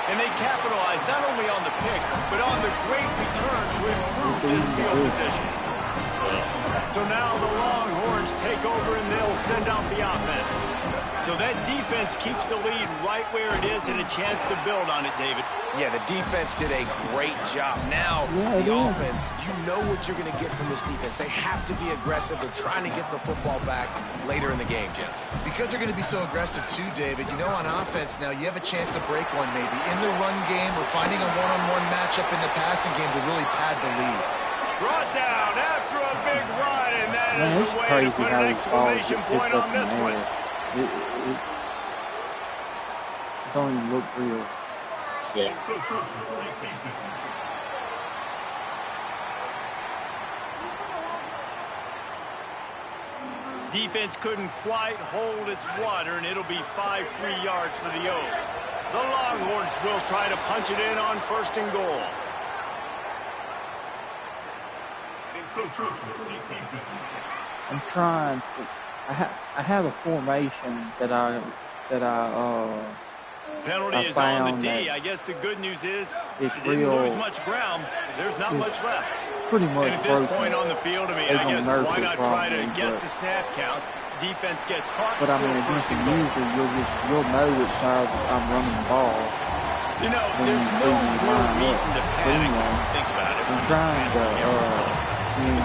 And they capitalized not only on the pick, but on the great return to improve this field position. So now the Longhorns take over and they'll send out the offense. So that defense keeps the lead right where it is and a chance to build on it, David. Yeah, the defense did a great job. Now, the offense, you know what you're going to get from this defense. They have to be aggressive. They're trying to get the football back later in the game, Jesse. Because they're going to be so aggressive too, David, you know, on offense now, you have a chance to break one maybe. In the run game, we're finding a one-on-one matchup in the passing game to really pad the lead. Brought down after a big run, and that Man, is it's the way to crazy put how an these balls exclamation get point picked up on in this the one. air. It don't even look real. Yeah. Defense couldn't quite hold its water, and it'll be 5 free yards for the O. The Longhorns will try to punch it in on 1st and goal. I'm trying to. I have a formation that I Penalty I is on found the D. that I guess the good news is it's they didn't real- lose much ground. There's not it's much left. pretty much And at this broken. point on the field, I mean, They I don't guess nerf why it not try to probably, guess but- the snap count? Defense gets caught. But I mean, still against 1st the and goal. user, you'll know which side I'm running the ball. You know, there's no real reason to panic when you think about it. I'm trying to,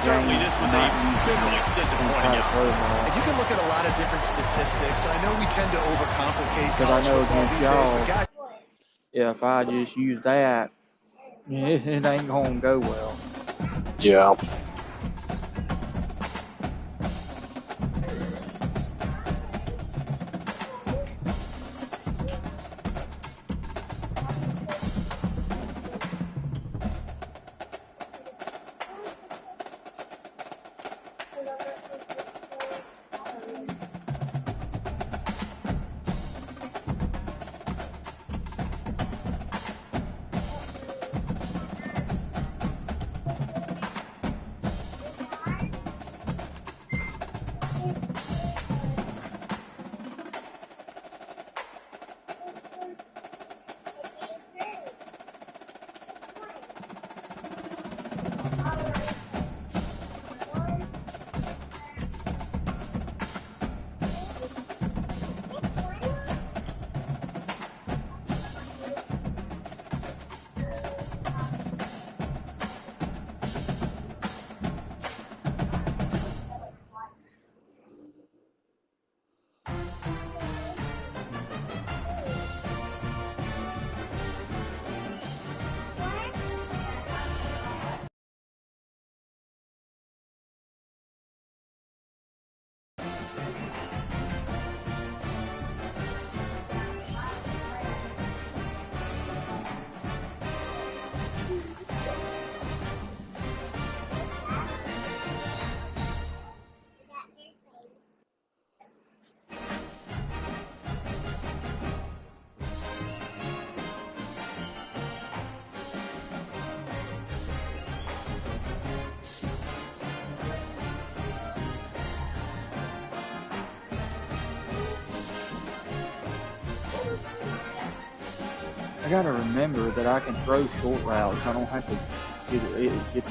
certainly this was a bitterly disappointing outcome. You can look at a lot of different statistics. I know we tend to overcomplicate because I college know football against these days, but y'all, guys, if I just use that, it ain't gonna go well. Yeah. I gotta remember that I can throw short routes. I don't have to get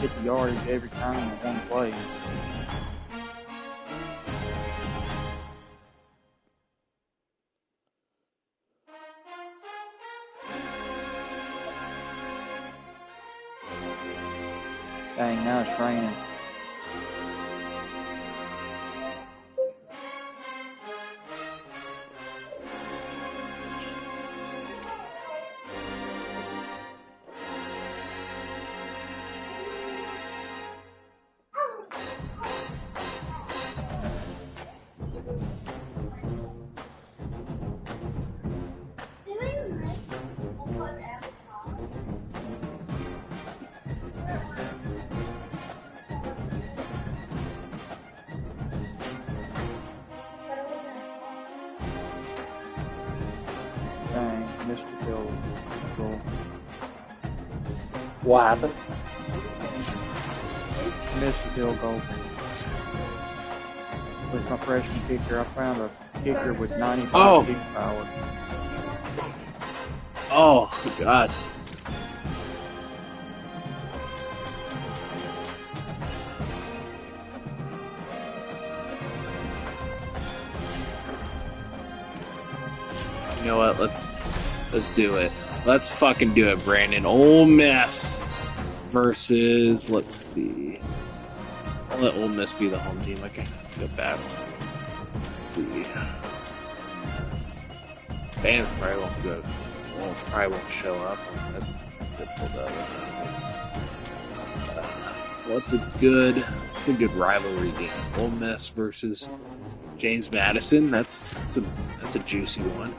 the yardage every time in one play. Dang, now it's raining. Dang, missed the field goal. What happened? Missed the field goal. With my freshman kicker, I found a kicker with 95 kick power. Oh, God. You know what? Let's do it. Let's fucking do it, Brandon. Ole Miss versus, let's see. I'll let Ole Miss be the home team. I kind of feel bad. Let's see. Fans probably won't go. Well, probably won't show up. That's typical though. What's a good rivalry game? Ole Miss versus James Madison. That's a juicy one.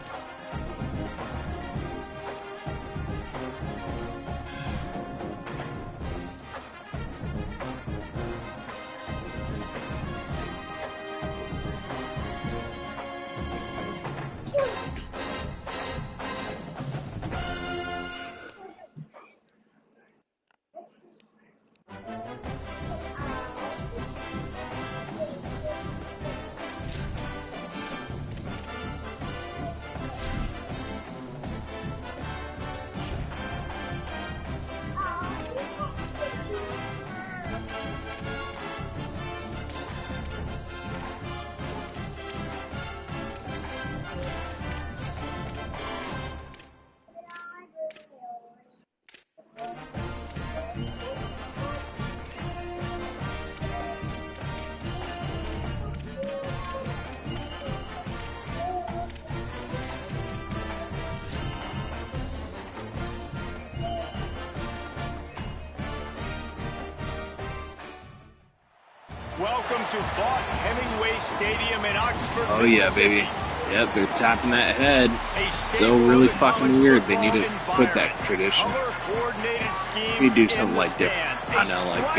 Welcome to Vaught Hemingway Stadium in Oxford, Oh yeah, baby. Yep, they're tapping that head. Still really fucking weird. They need to quit that tradition. They do something like different. I know, like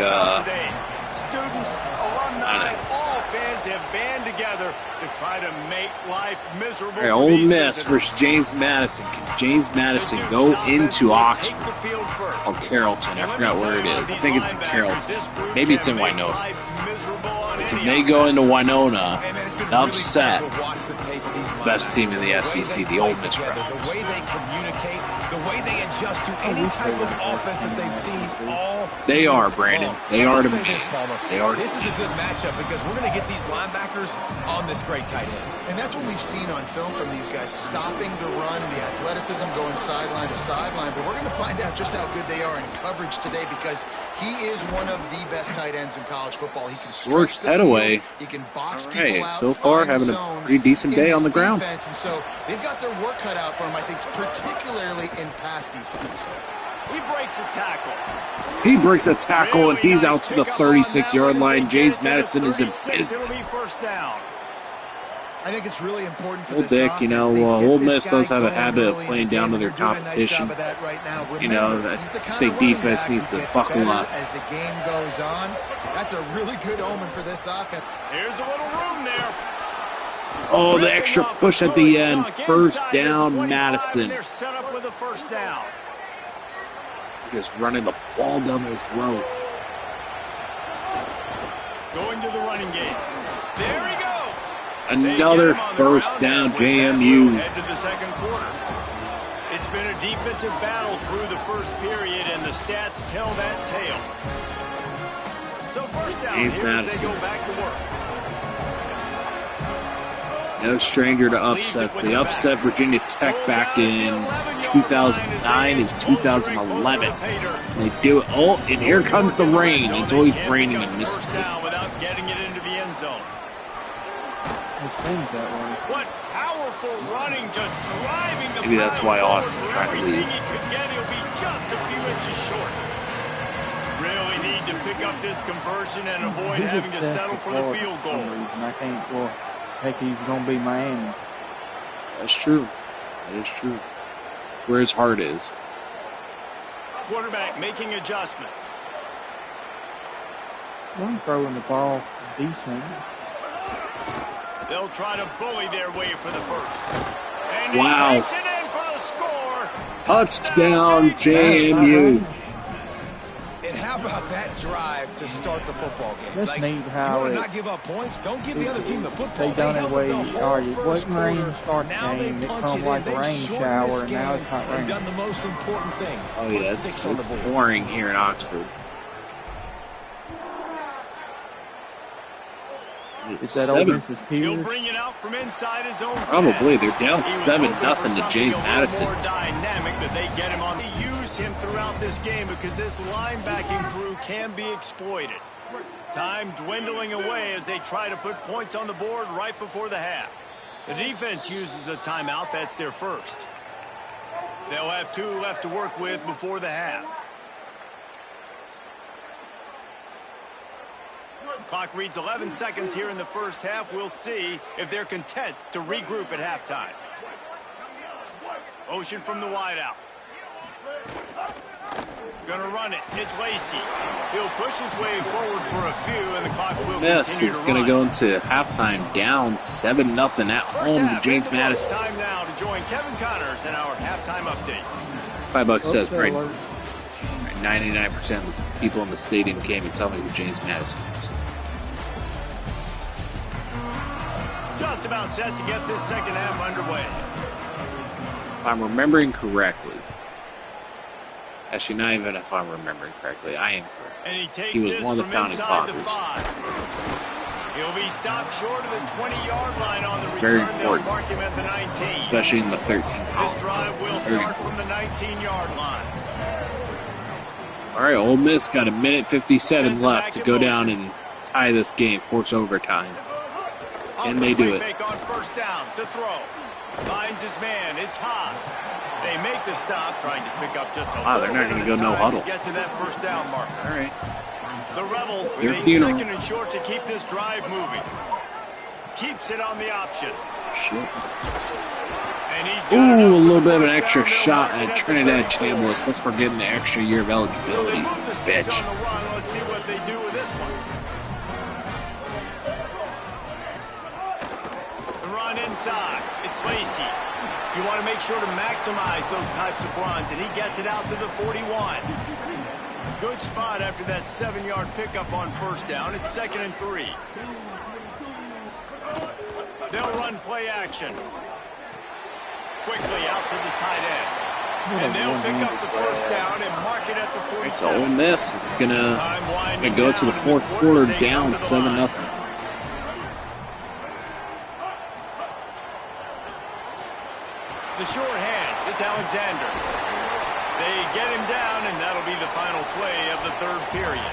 students, alumni, all fans have band together to try to make life miserable. All right, Ole Miss versus James Madison. Can James Madison go into Oxford or Carrollton? I forgot where it is. I think it's in Carrollton. Maybe it's in Winona. Can they go into Winona and upset the best team in the SEC, the Ole Miss Rebels? The way they communicate, the way they adjust to any type of offense that they've seen all. They are, Brandon. They are to me. They are. This is a good matchup because we're going to get these linebackers on this great tight end. And that's what we've seen on film from these guys, stopping the run, the athleticism going sideline to sideline. But we're going to find out just how good they are in coverage today because he is one of the best tight ends in college football. He can George Petaway. He can box all people right, out, so far having a pretty decent day on the ground. And so they've got their work cut out for him, I think, particularly in pass defense. He breaks a tackle. He breaks a tackle, and he's out to the 36-yard line. James Madison is in business. First down. I think it's really important for Old this Dick, offense. you know, Ole Miss does have a habit of playing down to their competition. You know, I think defense needs to buckle up. As the game goes on, that's a really good omen for this offense. Here's a little room there. Oh, the extra push at the end. First down, Madison. They're set up with a first down. Just running the ball down their throat. Going to the running game. There he goes. Another first down, JMU. Head to the second quarter. It's been a defensive battle through the first period, and the stats tell that tale. So first down, James here as they Madison. go back to work. No stranger to upsets. They upset Virginia Tech back in 2009 and 2011. And they do it. Oh, and here comes the rain. It's always raining in Mississippi. Without getting it into the end zone. It seems that way. What powerful running, just driving the Maybe that's why Austin's trying to leave. He could get, he'll be just a few inches short. Really need to pick up this conversion and avoid having to settle for the field goal. I can't, well, heck, he's going to be Miami. That's true. That is true. It's where his heart is. Quarterback making adjustments. I'm throwing the ball decent. They'll try to bully their way for the first. And wow. He takes it in for the score. Touchdown, JMU. And how about that drive to start the football game? That's neat how you want it, to not give up points, don't give the other team the football. They done it way, held it the whole it wasn't rain to start the now game. they It punch come it like in. a rain They've shortened shower, this and now game it's not and raining. done the most important thing. Oh Put yeah, 6 on the it's board. boring here in Oxford. It's that Seven. Ole Miss's He'll tears. bring it out from inside his own 10. Probably. They're down He was 7-0 hoping for to James something a Madison. little more dynamic that they get him on. They use him throughout this game because this linebacking crew can be exploited. Time dwindling away as they try to put points on the board right before the half. The defense uses a timeout. That's their first. They'll have 2 left to work with before the half. Clock reads 11 seconds here in the first half. We'll see if they're content to regroup at halftime. Motion from the wideout. Gonna run it. It's Lacey. He'll push his way forward for a few, and the clock will Miss continue is to going to run. go into halftime down 7-0 at First home to half James in the books. Madison. Time now to join Kevin Connors in our halftime update. $5 says, Okay, Brandon. 99% of the people in the stadium came and tell me who James Madison is. Just about set to get this second half underway. If I'm remembering correctly, actually not even if I'm remembering correctly, I am correct. And he takes He was this one of the from founding inside the fathers. 5. He'll be stopped short of the 20-yard line on the Very return. They'll important. mark him at the 19. Especially in the 13 This columns. drive will Very start important. from the 19-yard line. All right, Ole Miss got a minute 57 Sends it left back to in go motion. down and tie this game, force overtime. On And the they do play it. fake on first down to throw. Finds his man. It's Haas. They make the stop, trying to pick up just a Wow, they're little not bit gonna of go no time huddle. to get to that first down marker. All right. The Rebels Your with a funeral. second and short to keep this drive moving. Keeps it on the option. Shit. And he's got Ooh, a enough little for bit of the an first extra down. They'll shot mark it at the Trinidad 34. Chambliss. Let's forget the extra year of So they eligibility. move the sticks Bitch. on the run. Let's see what they do with this one. The run inside. It's Lacey. You want to make sure to maximize those types of runs, and he gets it out to the 41. Good spot after that 7-yard pickup on first down. It's 2nd and 3. They'll run play action. Quickly out to the tight end. And they'll pick up the first down and mark it at the 47. So Ole Miss is gonna go to the fourth quarter down 7-0. The short hands, it's Alexander. They get him down, and that'll be the final play of the third period.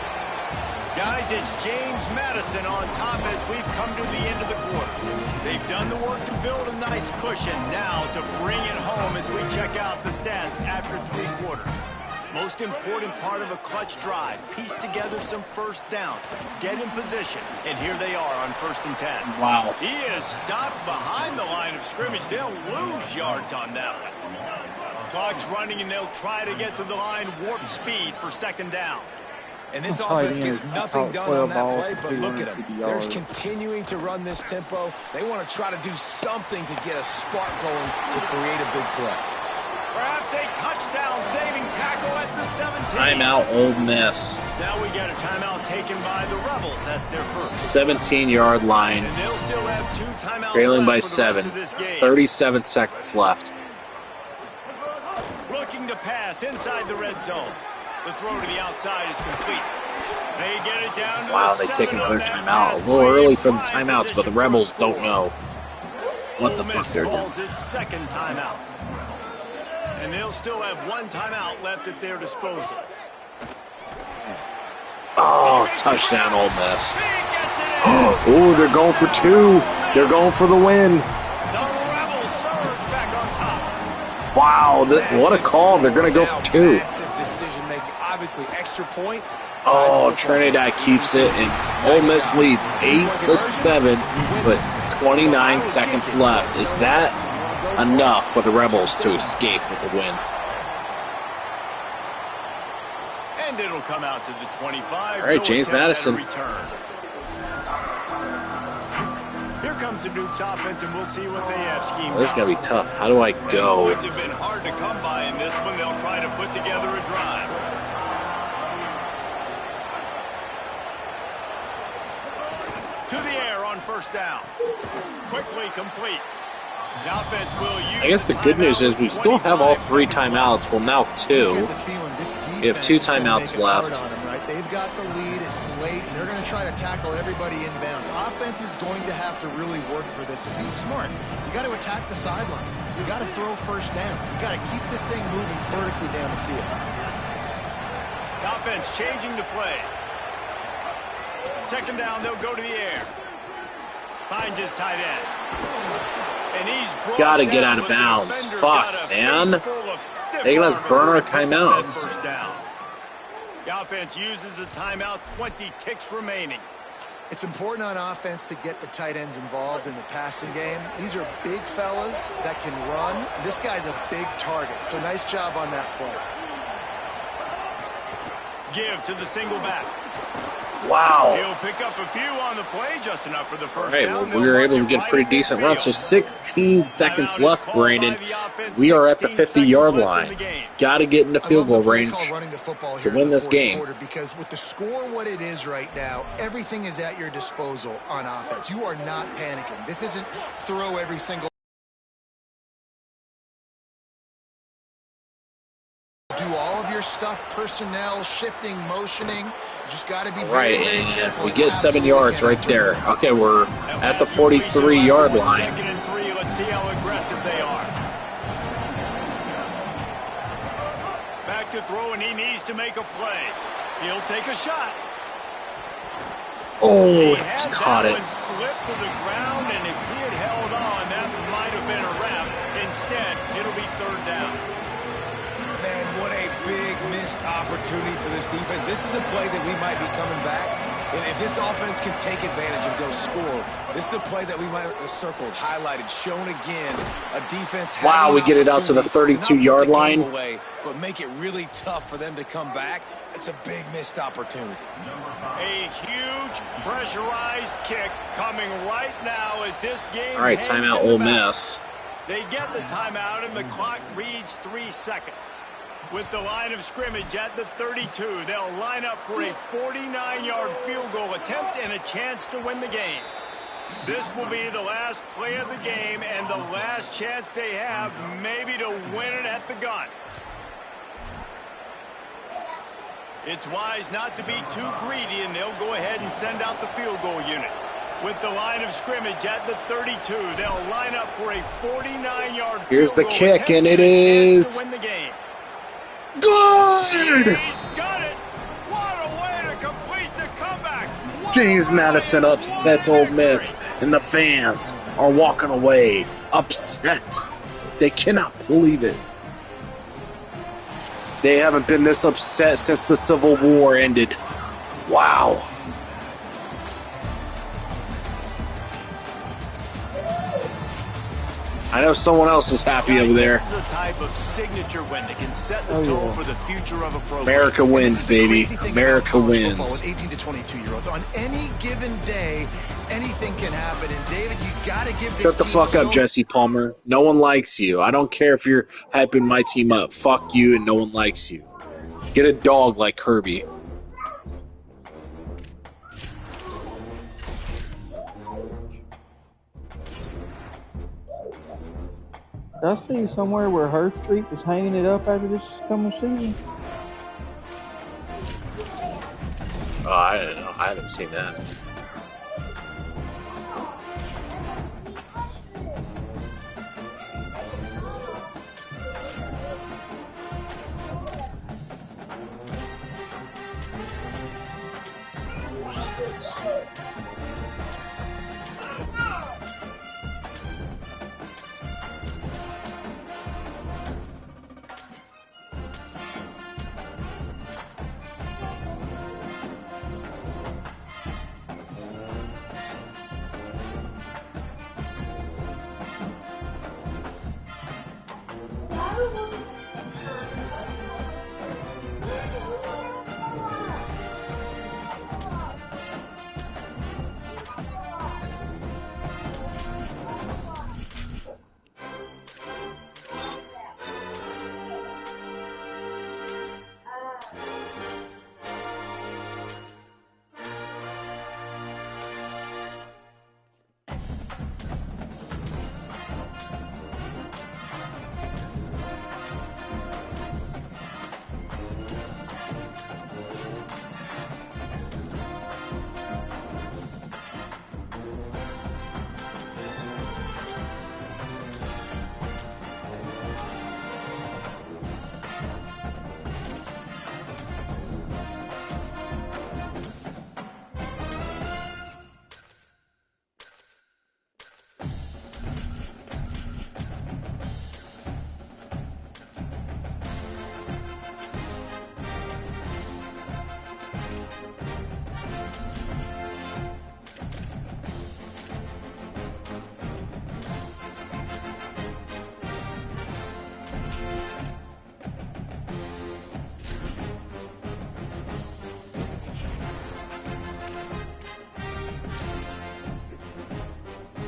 Guys, it's James Madison on top as we've come to the end of the quarter. They've done the work to build a nice cushion. Now to bring it home as we check out the stats after 3 quarters. Most important part of a clutch drive. Piece together some first downs. Get in position. And here they are on 1st and 10. Wow. He is stopped behind the line of scrimmage. They'll lose yards on that one. Clock's running, and they'll try to get to the line warp speed for 2nd down. And this offense gets nothing done on that play, but look at them. They're continuing to run this tempo. They want to try to do something to get a spark going to create a big play. Perhaps a touchdown-saving tackle at the 17. Timeout, Ole Miss. Now we get a timeout taken by the Rebels. That's their first. 17-yard line. And they'll still have 2 timeouts Trailing by left for the rest 7. of this game. 37 seconds left. Looking to pass inside the red zone. The throw to the outside is complete. They get it down to Wow, the they take 7 another on that timeout. pass A little play. early for the Prime timeouts, but the position for a Rebels score. don't know what the Ole fuck Miss they're doing. calls its 2nd timeout. And they'll still have 1 timeout left at their disposal. Oh, touchdown, Ole Miss. He gets it in. Oh, they're going for 2. They're going for the win. The Rebels surge back on top. Wow, what a call. They're going to go for 2. Massive decision making. Obviously, extra point. Oh, Trinidad keeps it, and Ole Miss leads 8-7 with 29 seconds left. Is that enough for the Rebels to escape with the win? And it'll come out to the 25. All right, James Madison. Return. Here comes the Duke's offense, and we'll see what they have schemed This is up. going to be tough. How do I go? Points have been hard to come by in this one. They'll try to put together a drive. To the air on first down. Quickly complete. The offense will use I guess the good news is we still have all 3 timeouts. Well, now 2. We have 2 timeouts left. They've got the lead. It's late, and they're going to try to tackle everybody inbounds. Offense is going to have to really work for this. And be smart. You got to attack the sidelines. You got to throw first down. You got to keep this thing moving vertically down the field. The offense changing the play. 2nd down, they'll go to the air. Finds his tight end. And he's Gotta get out of bounds. Fuck, man. They let us burn our timeouts. First down. The offense uses a timeout, 20 ticks remaining. It's important on offense to get the tight ends involved in the passing game. These are big fellas that can run. This guy's a big target, so nice job on that play. Give to the single back. Wow. He'll pick up a few on the play, just enough for the All first right, down. well, we were able to get a pretty decent run. So 16 seconds left, Brandon. We are at the 50-yard line. Got to get into field goal range to win this game. Because with the score what it is right now, everything is at your disposal on offense. You are not panicking. This isn't throw every single. Do all of your stuff, personnel, shifting, motioning. You just got to be Right, very and careful. we get 7 yards right there. Okay, we're at the 43-yard line. 2nd and 3. Let's see how aggressive they are. Back to throw, and he needs to make a play. He'll take a shot. Oh, He had just caught that it. one slip to the ground, and if he had held on, that might have been a wrap. Instead, it'll be 3rd down. Man, what a big missed opportunity for this defense. This is a play that we might be coming back. And if this offense can take advantage and go score, this is a play that we might have circled, highlighted, shown again. A defense. Wow, we get it out to the 32-yard line. Away, but make it really tough for them to come back. It's a big missed opportunity. A huge pressurized kick coming right now as this game. All right, timeout, Ole Miss. They get the timeout and the clock reads 3 seconds. With the line of scrimmage at the 32, they'll line up for a 49-yard field goal attempt and a chance to win the game. This will be the last play of the game and the last chance they have maybe to win it at the gun. It's wise not to be too greedy, and they'll go ahead and send out the field goal unit. With the line of scrimmage at the 32, they'll line up for a 49-yard field goal. Here's the kick, and it is good! He's got it! What a way to complete the comeback! James Madison upsets Ole Miss, and the fans are walking away upset. They cannot believe it. They haven't been this upset since the Civil War ended. Wow. I know someone else is happy over there. This is a type of signature win that can set the tone for the future of a program. America wins, baby. America wins. With 18 to 22-year-olds. On any given day, anything can happen. And David, you got to give this Shut the fuck up, Jesse Palmer. No one likes you. I don't care if you're hyping my team up. Fuck you, and no one likes you. Get a dog like Kirby. Did I see somewhere where Hurst Street was hanging it up after this coming season? Oh, I don't know. I haven't seen that.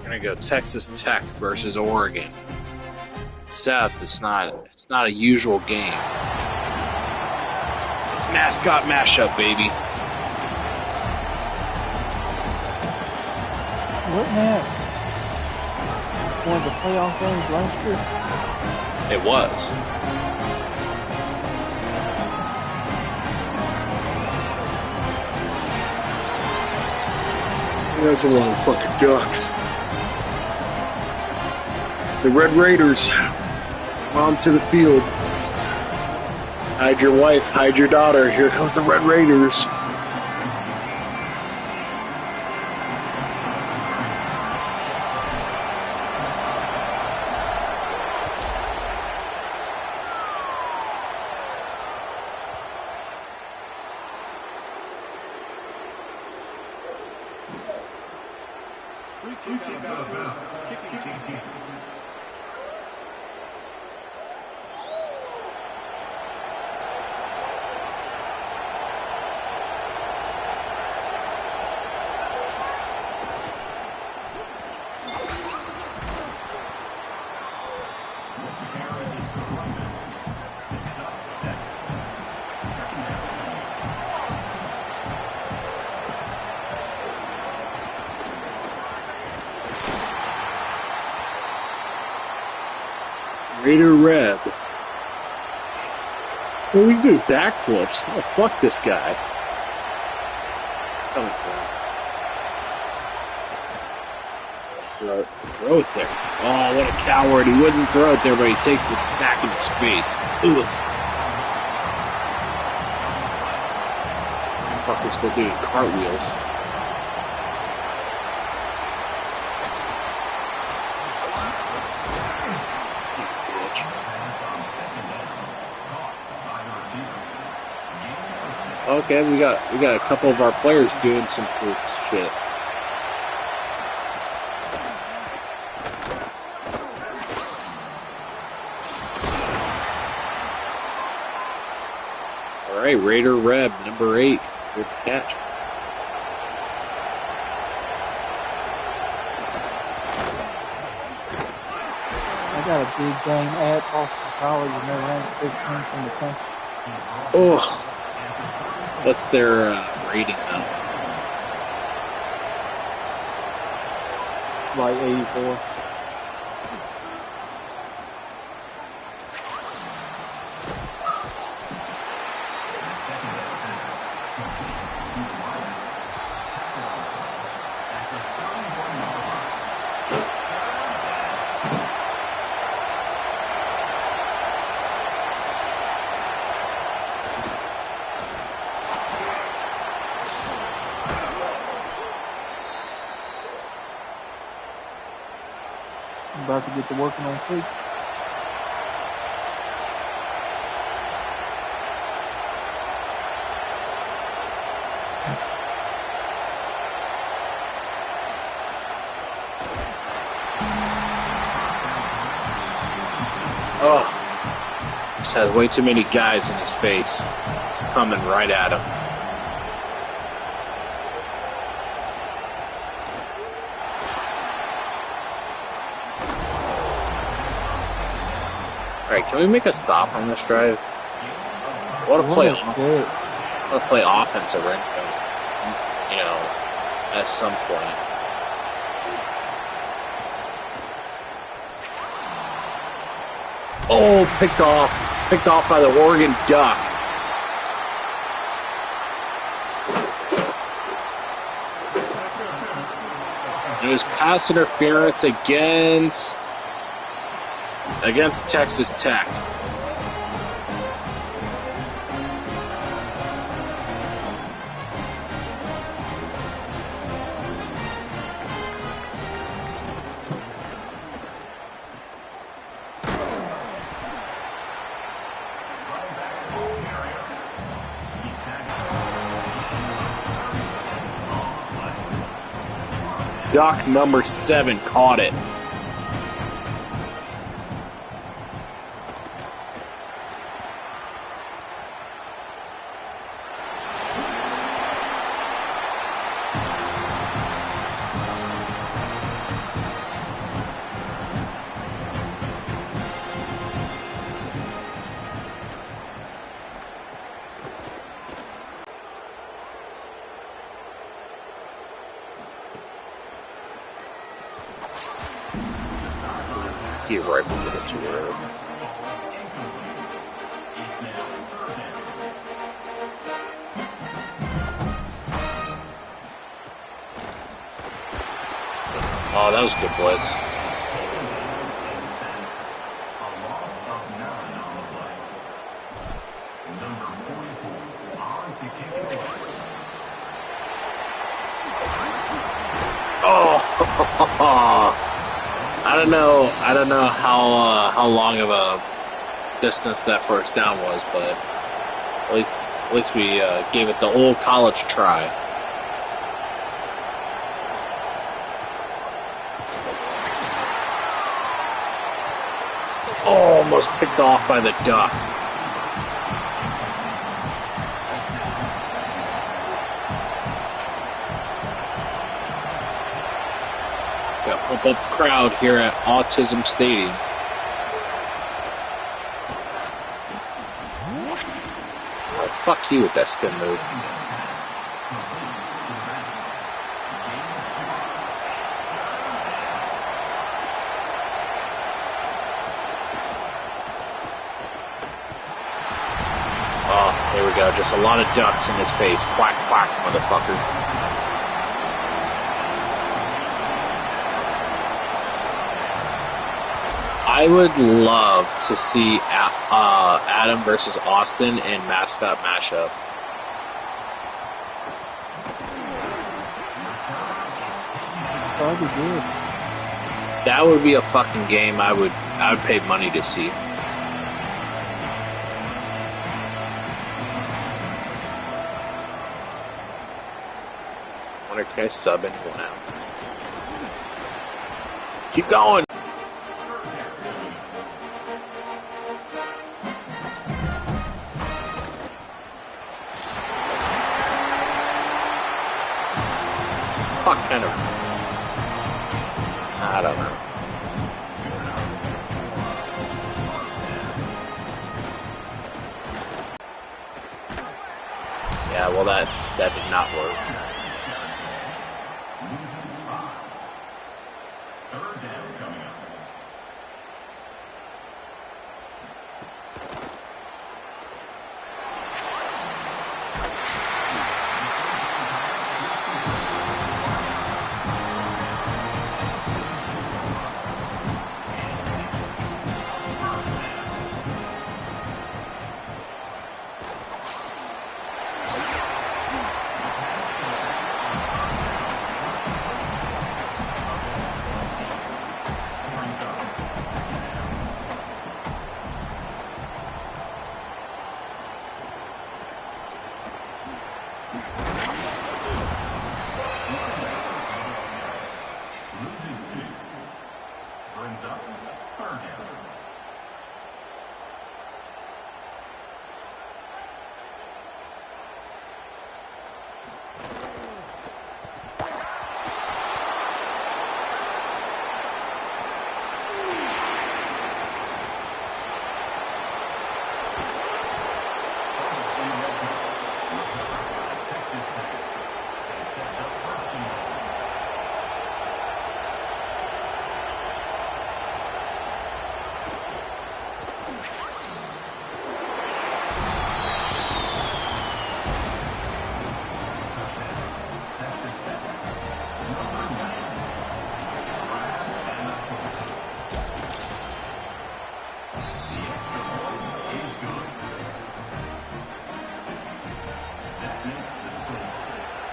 We're gonna go Texas Tech versus Oregon. Seth, it's not a usual game. It's mascot mashup, baby. Wasn't that one of the playoff games last year? It was. That's a lot of fucking ducks. The Red Raiders onto the field. Hide your wife, hide your daughter. Here comes the Red Raiders. Free kick out of bounds. Kicking team. Raider Reb. Oh, he's doing backflips. Oh, fuck this guy. Coming for him. Throw it there. Oh, what a coward. He wouldn't throw it there, but he takes the sack in his face. Ugh. Fucker's still doing cartwheels. Okay, we got a couple of our players doing some cool shit. All right, Raider Reb, number 8, with the catch. I got a big game at Boston College, and they're ranked 15th in the country. Oh. What's their rating now? Like 84. About to get to working on feet. Oh, just has way too many guys in his face. He's coming right at him. Alright, can we make a stop on this drive? I want to play offensive right now, you know, at some point. Oh, picked off by the Oregon Duck. It was pass interference against Texas Tech. Duck number 7 caught it. He right with it too early. Oh, that was good blitz. Oh, I don't know how long of a distance that first down was, but at least we gave it the old college try. almost picked off by the duck. Got to pump up the crowd here at Autism Stadium. Oh, fuck you with that spin move. Oh, here we go. Just a lot of ducks in his face. Quack, quack, motherfucker. I would love to see Adam versus Austin in mascot mashup. That'd be good. That would be a fucking game I would pay money to see. Wonder can I sub anyone out? Keep going. Fuck kind of. I don't know. Yeah, well that did not work. Third down coming up. Brings up third down.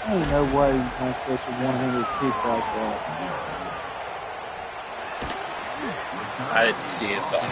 Ain't no way you can catch a one-handed kick like that. I didn't see it though.